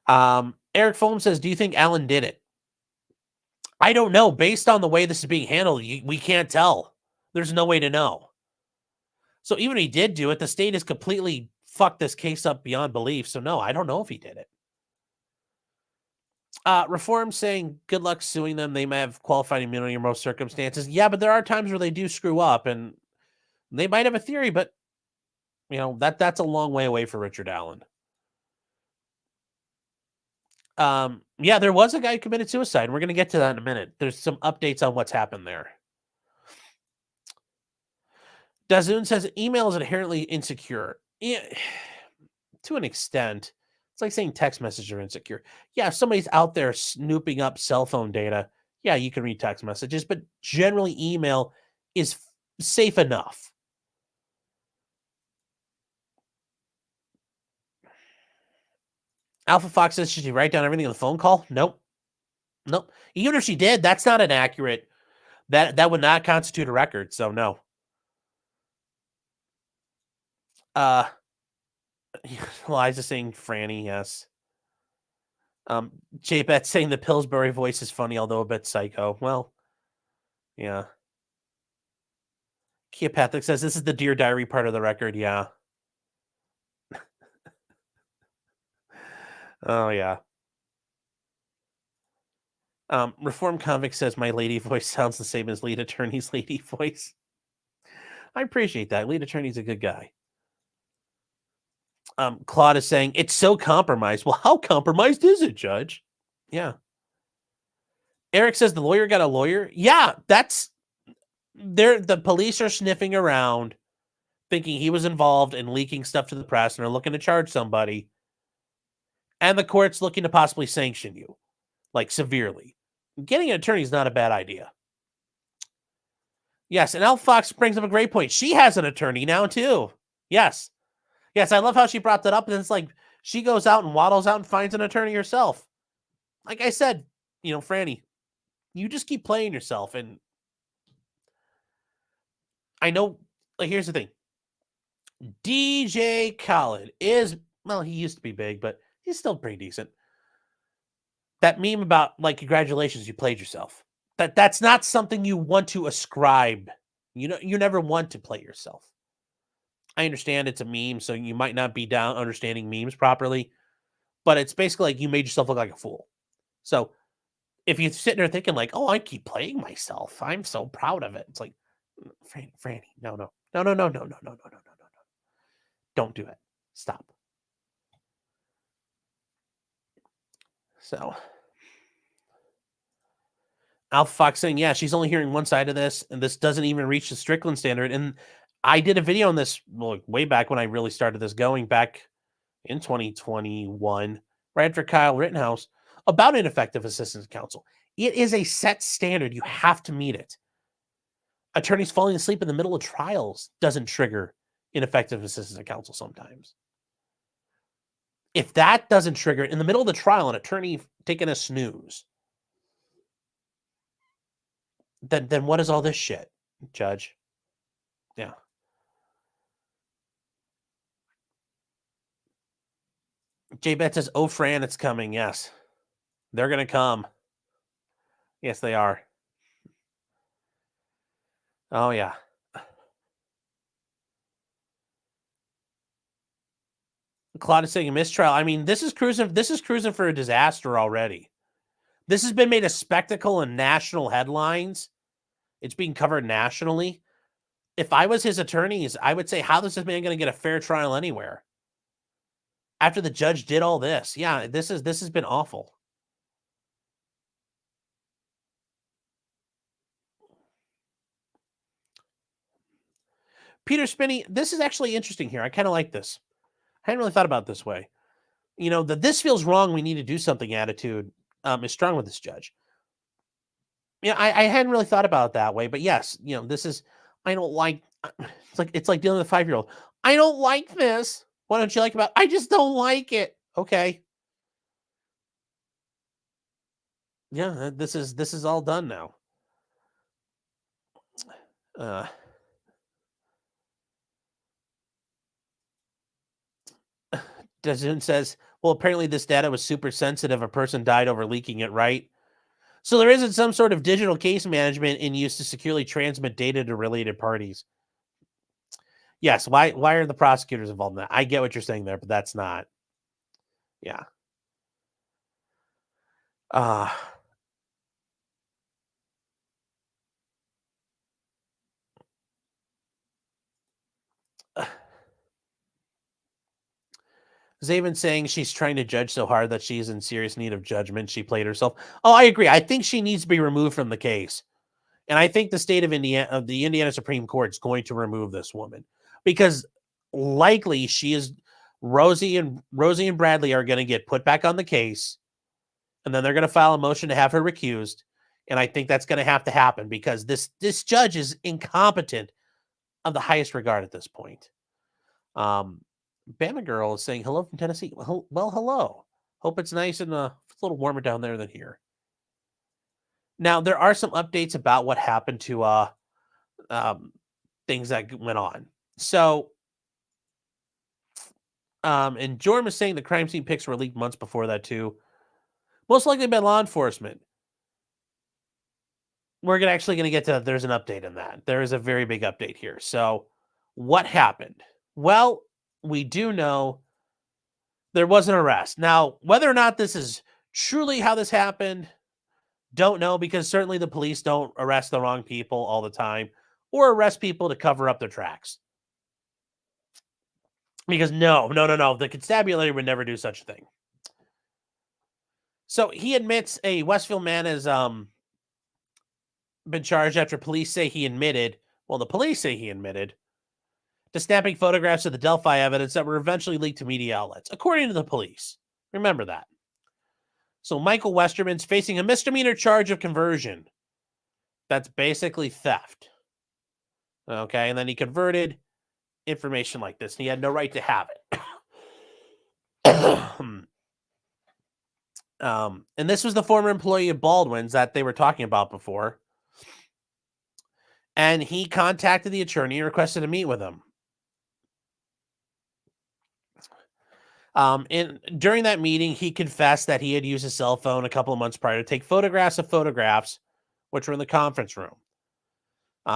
S1: Eric Foam says, do you think Alan did it? I don't know. Based on the way this is being handled, we can't tell. There's no way to know. So even if he did do it, the state has completely fucked this case up beyond belief. So no, I don't know if he did it. Reform saying, good luck suing them. They may have qualified immunity in most circumstances. Yeah, but there are times where they do screw up. And They might have a theory, but that's a long way away for Richard Allen. Yeah, there was a guy who committed suicide, and we're gonna get to that in a minute. There's some updates on what's happened there. Dazoon says email is inherently insecure. Yeah, to an extent. It's like saying text messages are insecure. Yeah, if somebody's out there snooping up cell phone data, yeah, you can read text messages, but generally email is safe enough. Alpha Fox says, should she write down everything on the phone call? Nope. Nope. Even if she did, that's not an accurate, that would not constitute a record, so no. Eliza saying Franny, yes. J-Bet saying the Pillsbury voice is funny, although a bit psycho. Well, yeah. Keopathic says this is the Dear Diary part of the record, yeah. Oh, yeah. Reform Convict says my lady voice sounds the same as lead attorney's lady voice. I appreciate that. Lead attorney's a good guy. Claude is saying it's so compromised. Well, how compromised is it, Judge? Yeah. Eric says the lawyer got a lawyer. Yeah, that's the police are sniffing around, thinking he was involved in leaking stuff to the press, and are looking to charge somebody. And the court's looking to possibly sanction you, like severely. Getting an attorney is not a bad idea. Yes, and Al Fox brings up a great point. She has an attorney now, too. Yes. Yes, I love how she brought that up, and it's like she goes out and waddles out and finds an attorney herself. Like I said, Franny, you just keep playing yourself, and I know, like, here's the thing. DJ Khaled is, well, he used to be big, but he's still pretty decent. That meme about, like, congratulations, you played yourself. That's not something you want to ascribe. You never want to play yourself. I understand it's a meme, so you might not be down understanding memes properly, but it's basically like you made yourself look like a fool. So if you're sitting there thinking like, oh, I keep playing myself, I'm so proud of it. It's like, Franny, no. Don't do it. Stop. So Alpha Fox saying, yeah, she's only hearing one side of this, and this doesn't even reach the Strickland standard. And I did a video on this way back when I really started this going back in 2021, right after Kyle Rittenhouse, about ineffective assistance of counsel. It is a set standard. You have to meet it. Attorneys falling asleep in the middle of trials doesn't trigger ineffective assistance of counsel sometimes. If that doesn't trigger it in the middle of the trial, an attorney taking a snooze, then what is all this shit, Judge? Yeah. J-Bet says, oh, Fran, it's coming. Yes. They're going to come. Yes, they are. Oh, yeah. Claude is saying a mistrial. I mean, this is cruising for a disaster already. This has been made a spectacle in national headlines. It's being covered nationally. If I was his attorneys, I would say, how is this man going to get a fair trial anywhere? After the judge did all this. Yeah, this has been awful. Peter Spinney, this is actually interesting here. I kind of like this. I hadn't really thought about it this way. The this feels wrong, we need to do something attitude is strong with this judge. Yeah, I hadn't really thought about it that way, but yes, this is, I don't like, it's like dealing with a 5-year-old. I don't like this. What don't you like about it? I just don't like it. Okay. Yeah, this is all done now. Dazoon says, well, apparently this data was super sensitive. A person died over leaking it, right? So there isn't some sort of digital case management in use to securely transmit data to related parties. Yes, why are the prosecutors involved in that? I get what you're saying there, but that's not. Yeah. Zaven saying she's trying to judge so hard that she's in serious need of judgment. She played herself. Oh, I agree. I think she needs to be removed from the case. And I think the state of Indiana, the Indiana Supreme Court is going to remove this woman because likely she is Rosie and Bradley are going to get put back on the case, and then they're going to file a motion to have her recused. And I think that's going to have to happen because this judge is incompetent of the highest regard at this point. Bama Girl is saying hello from Tennessee. Well, hello. Hope it's nice and a little warmer down there than here. Now, there are some updates about what happened to things that went on. So, and Jordan is saying the crime scene pics were leaked months before that too. Most likely by law enforcement. We're actually going to get to, there's an update on that. There is a very big update here. So, what happened? Well, we do know there was an arrest. Now, whether or not this is truly how this happened, don't know, because certainly the police don't arrest the wrong people all the time or arrest people to cover up their tracks. Because no. The constabulary would never do such a thing. So he admits a Westfield man has been charged after police say he admitted, well, the police say he admitted to snapping photographs of the Delphi evidence that were eventually leaked to media outlets, according to the police. Remember that. So Michael Westerman's facing a misdemeanor charge of conversion. That's basically theft. Okay, and then he converted information like this, and he had no right to have it. And this was the former employee of Baldwin's that they were talking about before. And he contacted the attorney and requested to meet with him. And during that meeting, he confessed that he had used a cell phone a couple of months prior to take photographs of photographs, which were in the conference room.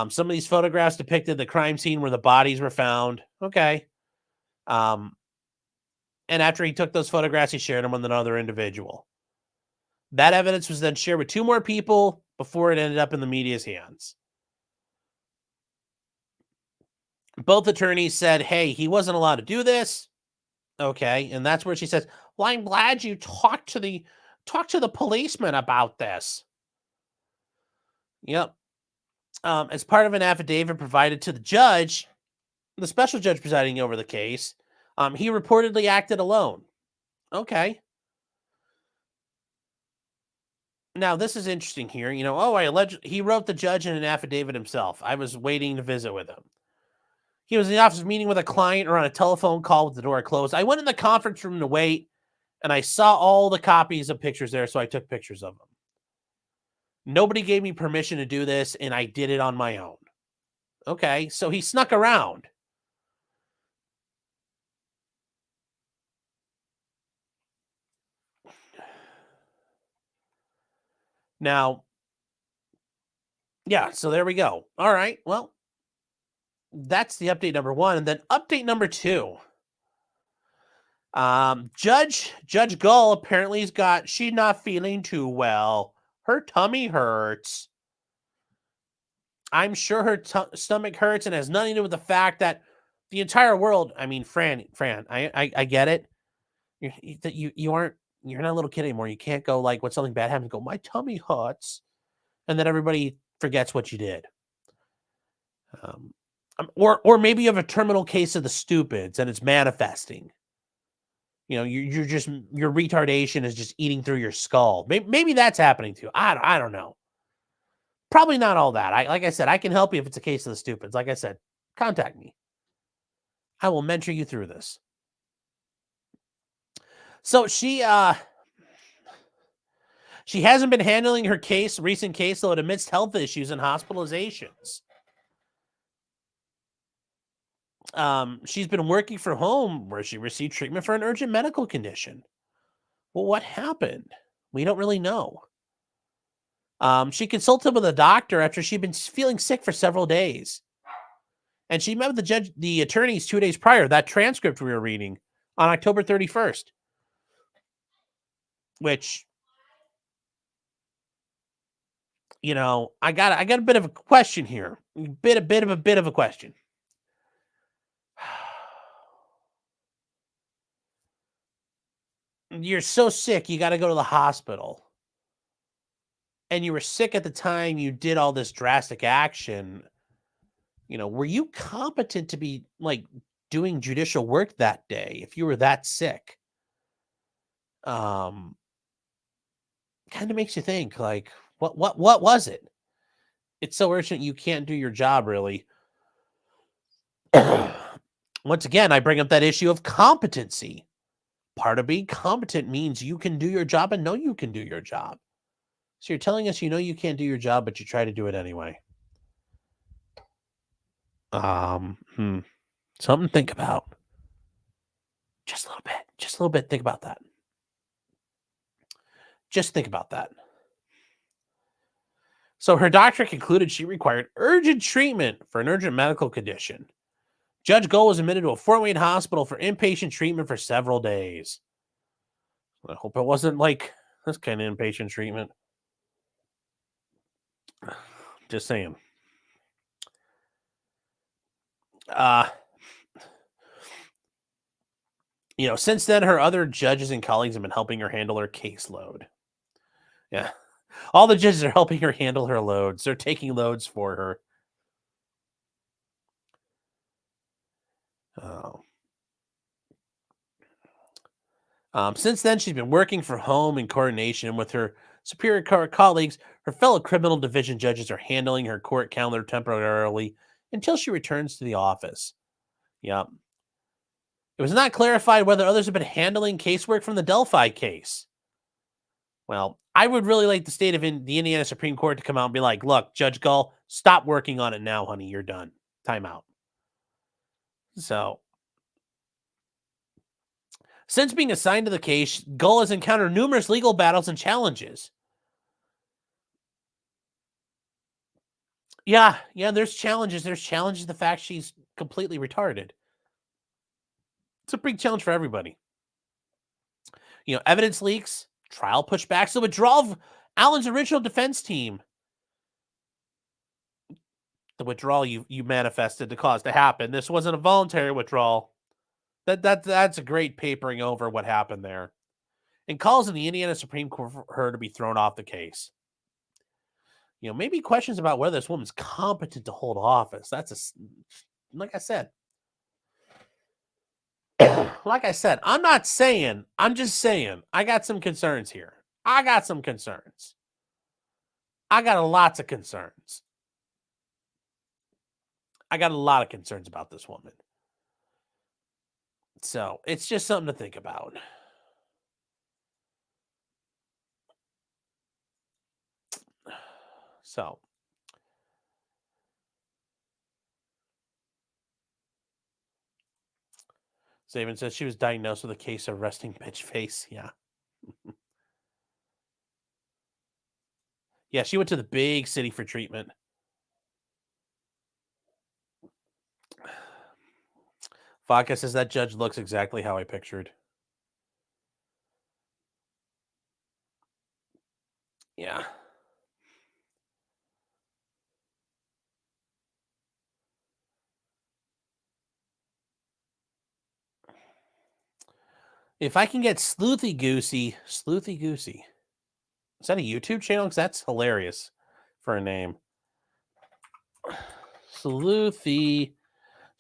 S1: Some of these photographs depicted the crime scene where the bodies were found. Okay. And after he took those photographs, he shared them with another individual. That evidence was then shared with two more people before it ended up in the media's hands. Both attorneys said, hey, he wasn't allowed to do this. Okay. And that's where she says, well, I'm glad you talked to the policeman about this. Yep. As part of an affidavit provided to the judge, the special judge presiding over the case, he reportedly acted alone. Okay. Now, this is interesting here. He wrote the judge in an affidavit himself. I was waiting to visit with him. He was in the office meeting with a client or on a telephone call with the door closed. I went in the conference room to wait, and I saw all the copies of pictures there, so I took pictures of them. Nobody gave me permission to do this, and I did it on my own. Okay, so he snuck around. Now, yeah, so there we go. All right, well, that's the update number one. And then update number two. Judge Gull apparently she's not feeling too well. Her tummy hurts. I'm sure her stomach hurts and has nothing to do with the fact that the entire world, I mean, Fran, I get it. You're not a little kid anymore. You can't go like when something bad happens, go, my tummy hurts. And then everybody forgets what you did. Or maybe you have a terminal case of the stupids and it's manifesting. Your retardation is just eating through your skull. Maybe that's happening too. I don't know. Probably not all that. Like I said, I can help you if it's a case of the stupids. Like I said, contact me. I will mentor you through this. So she hasn't been handling her recent caseload amidst health issues and hospitalizations. She's been working from home where she received treatment for an urgent medical condition. Well, what happened? We don't really know. She consulted with a doctor after she'd been feeling sick for several days. And she met with the attorneys 2 days prior, that transcript we were reading, on October 31st. Which, I got a bit of a question here. A bit of a question. You're so sick, you got to go to the hospital. And you were sick at the time you did all this drastic action. Were you competent to be like doing judicial work that day if you were that sick? Kind of makes you think, like, what was it? It's so urgent you can't do your job, really. Once again, I bring up that issue of competency. Part of being competent means you can do your job and know you can do your job. So you're telling us you can't do your job, but you try to do it anyway. Something to think about. Just a little bit. Just a little bit. Think about that. Just think about that. So her doctor concluded she required urgent treatment for an urgent medical condition. Judge Gold was admitted to a Fort Wayne hospital for inpatient treatment for several days. I hope it wasn't like this kind of inpatient treatment. Just saying. Since then, her other judges and colleagues have been helping her handle her caseload. Yeah. All the judges are helping her handle her loads. They're taking loads for her. Oh. Since then, she's been working from home in coordination with her superior colleagues. Her fellow criminal division judges are handling her court calendar temporarily until she returns to the office. Yep. It was not clarified whether others have been handling casework from the Delphi case. Well, I would really like the state of the Indiana Supreme Court to come out and be like, look, Judge Gull, stop working on it now, honey. You're done. Time out. So, since being assigned to the case, Gull has encountered numerous legal battles and challenges. Yeah, there's challenges. There's challenges the fact she's completely retarded. It's a big challenge for everybody. Evidence leaks, trial pushbacks, the withdrawal of Allen's original defense team. The withdrawal you manifested to cause to happen. This wasn't a voluntary withdrawal. That's a great papering over what happened there. And calls in the Indiana Supreme Court for her to be thrown off the case. Maybe questions about whether this woman's competent to hold office. Like I said, I'm not saying, I'm just saying, I got some concerns here. I got some concerns. I got lots of concerns. I got a lot of concerns about this woman. So it's just something to think about. So. Saban says she was diagnosed with a case of resting bitch face. Yeah. Yeah, she went to the big city for treatment. Vodka says that judge looks exactly how I pictured. Yeah. If I can get Sleuthy Goosey. Is that a YouTube channel? Because that's hilarious for a name. Sleuthy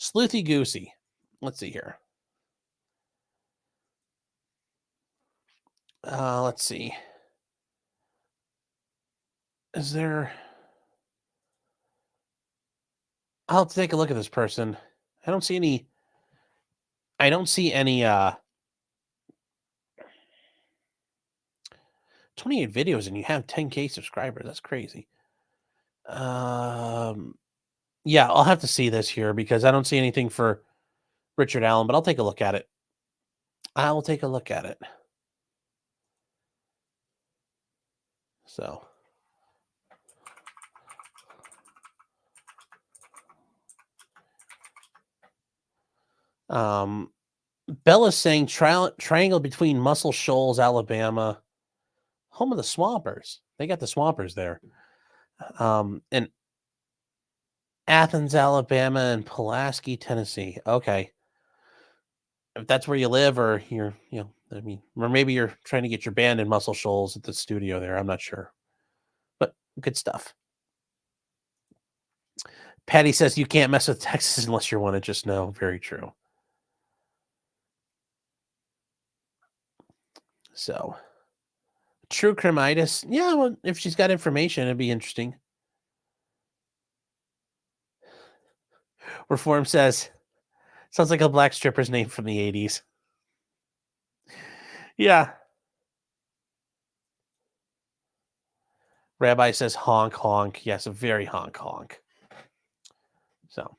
S1: Goosey. Let's see here. Let's see. Is there... I'll have to take a look at this person. I don't see any 28 videos and you have 10K subscribers. That's crazy. Yeah, I'll have to see this here because I don't see anything for Richard Allen, but I'll take a look at it. I will take a look at it. So. Bella's saying triangle between Muscle Shoals, Alabama, home of the Swampers. They got the Swampers there. And Athens, Alabama, and Pulaski, Tennessee. Okay. If that's where you live or you're, I mean, or maybe you're trying to get your band in Muscle Shoals at the studio there. I'm not sure. But good stuff. Patty says you can't mess with Texas unless you want to just know. Very true. So, true crimitis. Yeah, well, if she's got information, it'd be interesting. Reform says, sounds like a black stripper's name from the 80s. Yeah. Rabbi says honk, honk. Yes, a very honk, honk. So,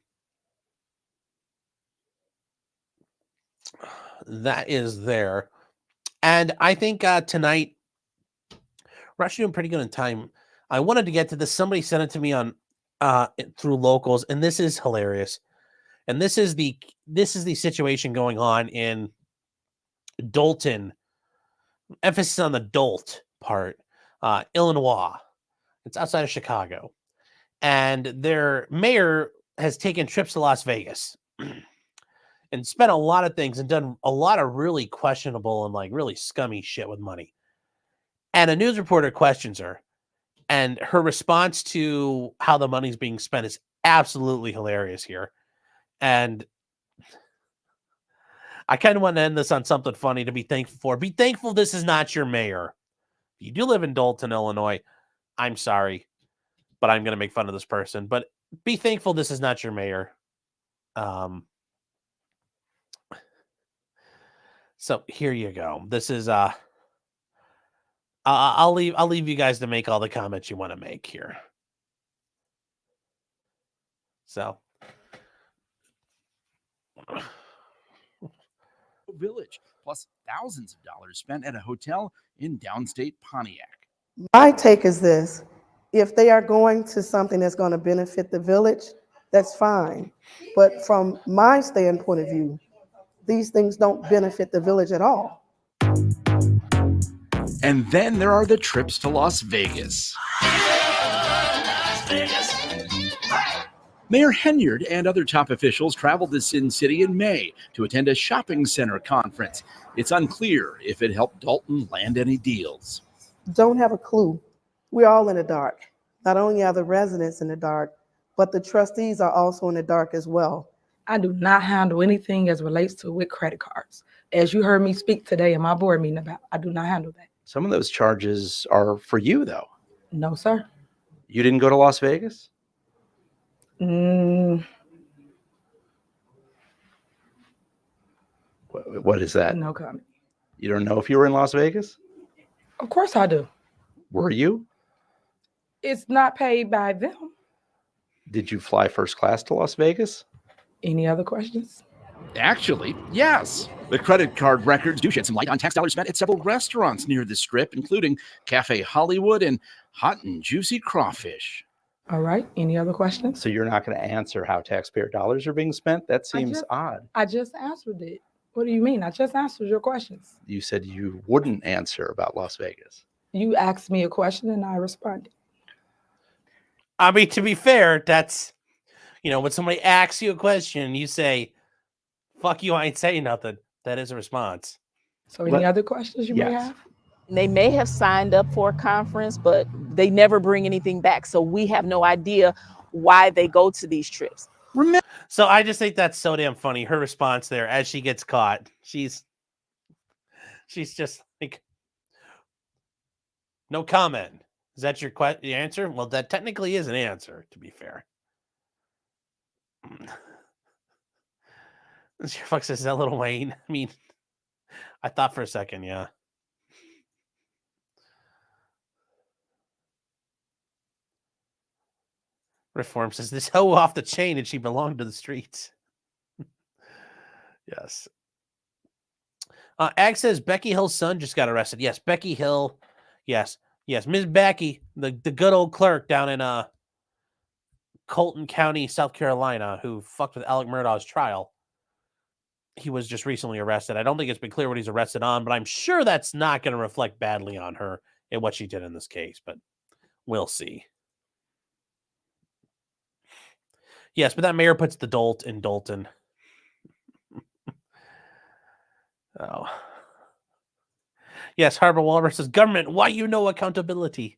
S1: that is there. And I think tonight, we're actually doing pretty good in time. I wanted to get to this. Somebody sent it to me on through locals, and this is hilarious. And this is the situation going on in Dolton. Emphasis on the Dolt part, Illinois. It's outside of Chicago, and their mayor has taken trips to Las Vegas and spent a lot of things and done a lot of really questionable and like really scummy shit with money. And a news reporter questions her, and her response to how the money's being spent is absolutely hilarious here. And I kind of want to end this on something funny to be thankful for. Be thankful this is not your mayor. If you do live in Dolton, Illinois, I'm sorry, but I'm going to make fun of this person. But be thankful this is not your mayor. So here you go. This is I'll leave you guys to make all the comments you want to make here. So
S2: Village, plus thousands of dollars spent at a hotel in downstate Pontiac.
S3: My take is this: if they are going to something that's going to benefit the village, that's fine. But from my standpoint of view, these things don't benefit the village at all.
S2: And then there are the trips to Las Vegas. Mayor Henyard and other top officials traveled to Sin City in May to attend a shopping center conference. It's unclear if it helped Dolton land any deals.
S3: Don't have a clue. We're all in the dark. Not only are the residents in the dark, but the trustees are also in the dark as well.
S4: I do not handle anything as relates to with credit cards. As you heard me speak today in my board meeting about, I do not handle that.
S5: Some of those charges are for you, though.
S4: No, sir.
S5: You didn't go to Las Vegas? What is that?
S4: No comment.
S5: You don't know if you were in Las Vegas?
S4: Of course I do.
S5: Were you?
S4: It's not paid by them.
S5: Did you fly first class to Las Vegas?
S4: Any other questions?
S2: Actually, yes. The credit card records do shed some light on tax dollars spent at several restaurants near the Strip, including Cafe Hollywood and Hot and Juicy Crawfish.
S4: All right. Any other questions?
S5: So you're not going to answer how taxpayer dollars are being spent? That seems odd.
S4: I just answered it. What do you mean? I just answered your questions.
S5: You said you wouldn't answer about Las Vegas.
S4: You asked me a question and I responded.
S1: I mean, to be fair, that's, when somebody asks you a question, you say, fuck you, I ain't saying nothing. That is a response.
S4: So any other questions you may have?
S6: They may have signed up for a conference, but they never bring anything back. So we have no idea why they go to these trips.
S1: So I just think that's so damn funny. Her response there as she gets caught. She's just like, no comment. Is that your answer? Well, that technically is an answer, to be fair. Fuck says, is that Lil Wayne? I mean, I thought for a second, yeah. Reform says, this hoe off the chain and she belonged to the streets. Yes. Ag says, Becky Hill's son just got arrested. Yes, Becky Hill. Yes. Ms. Becky, the good old clerk down in Colton County, South Carolina, who fucked with Alec Murdaugh's trial. He was just recently arrested. I don't think it's been clear what he's arrested on, but I'm sure that's not going to reflect badly on her and what she did in this case, but we'll see. Yes, but that mayor puts the dolt in Dolton. Oh. Yes, Harbor Walrus says, government, why you no accountability?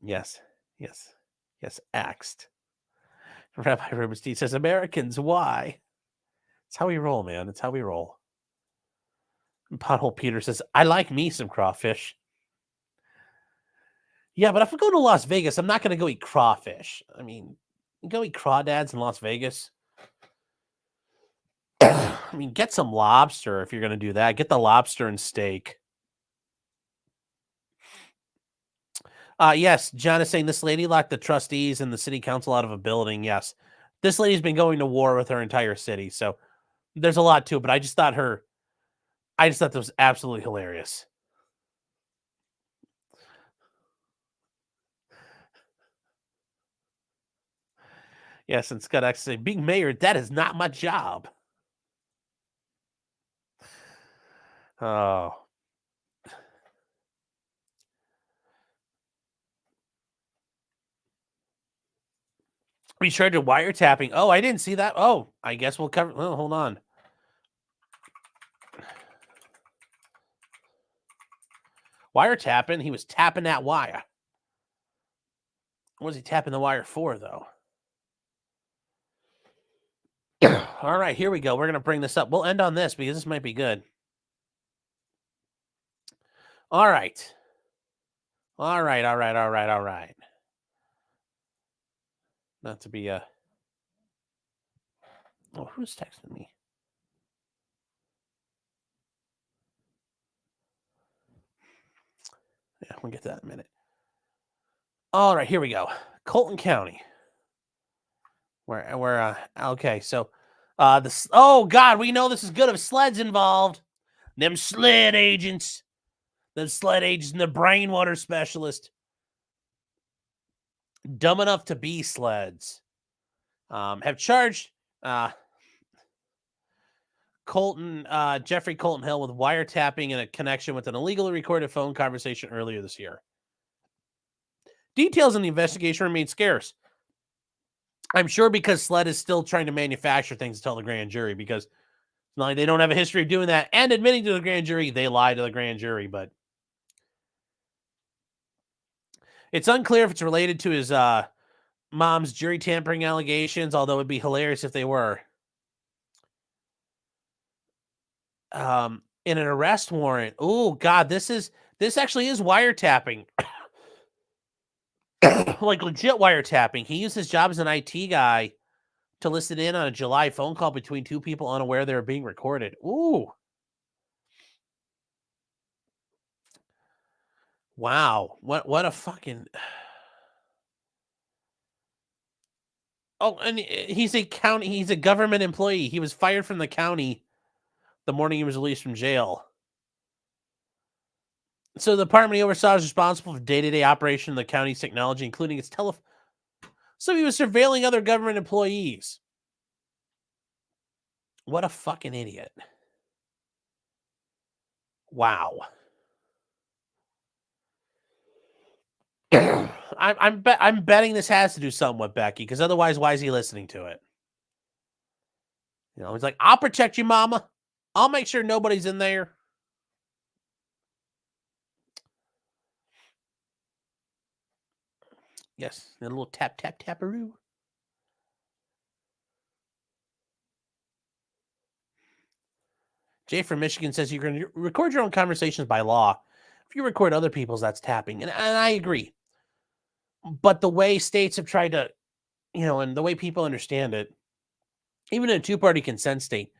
S1: Yes, yes, yes, axed. Rabbi Rubenstein says, Americans, why? It's how we roll, man. It's how we roll. And Pothole Peter says, I like me some crawfish. Yeah, but if I go to Las Vegas, I'm not going to go eat crawfish. I mean, go eat crawdads in Las Vegas. I mean, get some lobster if you're going to do that. Get the lobster and steak. Yes, John is saying this lady locked the trustees and the city council out of a building. Yes, this lady's been going to war with her entire city. So there's a lot to it, but I just thought that was absolutely hilarious. Yes, and Scott X say, being mayor, that is not my job. Oh. We started wiretapping. Oh, I didn't see that. Oh, I guess we'll cover. Oh, hold on. Wiretapping. He was tapping that wire. What was he tapping the wire for, though? All right, here we go. We're going to bring this up. We'll end on this because this might be good. All right. All right. Not to be a... Oh, who's texting me? Yeah, we'll get to that in a minute. All right, here we go. Colton County. Okay, so this. Oh God, we know this is good if sleds involved. Them sled agents, and the brainwater specialist, dumb enough to be sleds, have charged Jeffrey Colton Hill with wiretapping in a connection with an illegally recorded phone conversation earlier this year. Details in the investigation remain scarce. I'm sure because SLED is still trying to manufacture things to tell the grand jury because not like they don't have a history of doing that and admitting to the grand jury they lied to the grand jury, but it's unclear if it's related to his mom's jury tampering allegations, although it'd be hilarious if they were. In an arrest warrant. Oh God, this actually is wiretapping. Like legit wiretapping. He used his job as an IT guy to listen in on a July phone call between two people unaware they were being recorded. Ooh. Wow. What a fucking... Oh, and he's a government employee. He was fired from the county the morning he was released from jail. So the department he oversaw is responsible for day-to-day operation of the county's technology, including its telephone. So he was surveilling other government employees. What a fucking idiot. Wow. I'm betting this has to do something with Becky, because otherwise, why is he listening to it? You know, he's like, I'll protect you, mama. I'll make sure nobody's in there. Yes, a little tap, tap, taparoo. Jay from Michigan says you can record your own conversations by law. If you record other people's, that's tapping. And I agree. But the way states have tried to, and the way people understand it, even in a two-party consent state,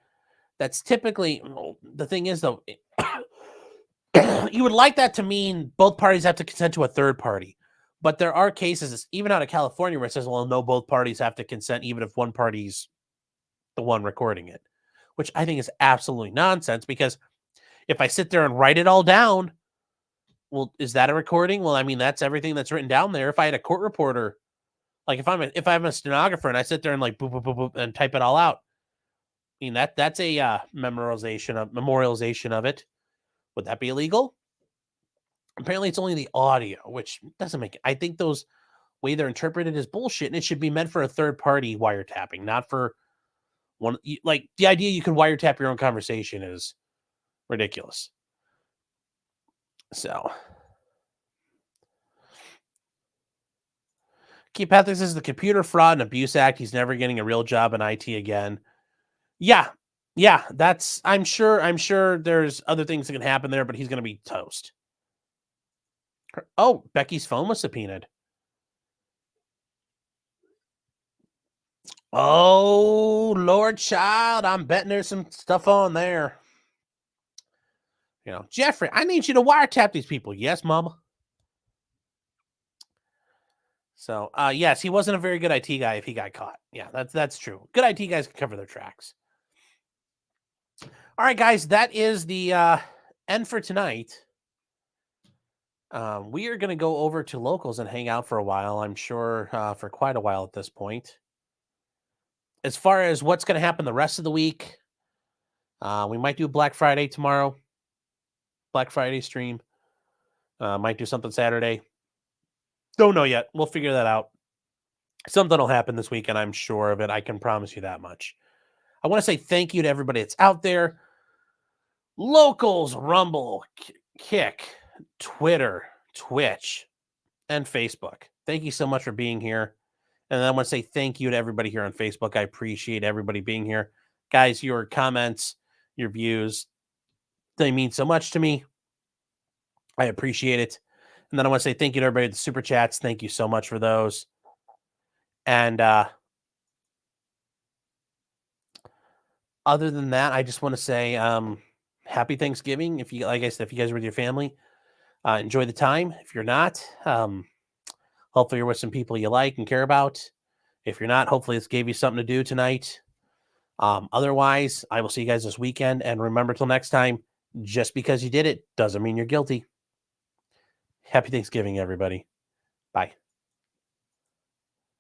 S1: that's typically, the thing is, though, you would like that to mean both parties have to consent to a third party. But there are cases, even out of California, where it says, well, no, both parties have to consent, even if one party's the one recording it, which I think is absolutely nonsense, because if I sit there and write it all down, well, is that a recording? Well, I mean, that's everything that's written down there. If I had a court reporter, like if I'm a stenographer and I sit there and like boop, boop, boop, boop, and type it all out, I mean, that's a memorialization of it. Would that be illegal? Apparently it's only the audio, which doesn't make it. I think those way they're interpreted is bullshit, and it should be meant for a third party wiretapping, not for one. Like the idea you can wiretap your own conversation is Ridiculous. So, Keith Patrick says the Computer Fraud and Abuse Act. He's never getting a real job in IT again. Yeah, that's. I'm sure there's other things that can happen there, but he's going to be toast. Oh, Becky's phone was subpoenaed. Oh, Lord child, I'm betting there's some stuff on there. Jeffrey, I need you to wiretap these people. Yes, Mama. So, yes, he wasn't a very good IT guy if he got caught. Yeah, that's true. Good IT guys can cover their tracks. All right, guys, that is the end for tonight. We are going to go over to locals and hang out for a while, I'm sure, for quite a while at this point. As far as what's going to happen the rest of the week, we might do Black Friday tomorrow. Black Friday stream. Might do something Saturday. Don't know yet. We'll figure that out. Something will happen this weekend, I'm sure of it. I can promise you that much. I want to say thank you to everybody that's out there. Locals, Rumble, Kick, Twitter, Twitch, and Facebook. Thank you so much for being here. And I want to say thank you to everybody here on Facebook. I appreciate everybody being here. Guys, your comments, your views, they mean so much to me. I appreciate it. And then I want to say thank you to everybody at the Super Chats. Thank you so much for those. And other than that, I just want to say happy Thanksgiving. If you, like I said, if you guys are with your family, enjoy the time. If you're not, hopefully you're with some people you like and care about. If you're not, hopefully this gave you something to do tonight. Otherwise, I will see you guys this weekend. And remember, till next time, just because you did it doesn't mean you're guilty. Happy Thanksgiving, everybody. Bye.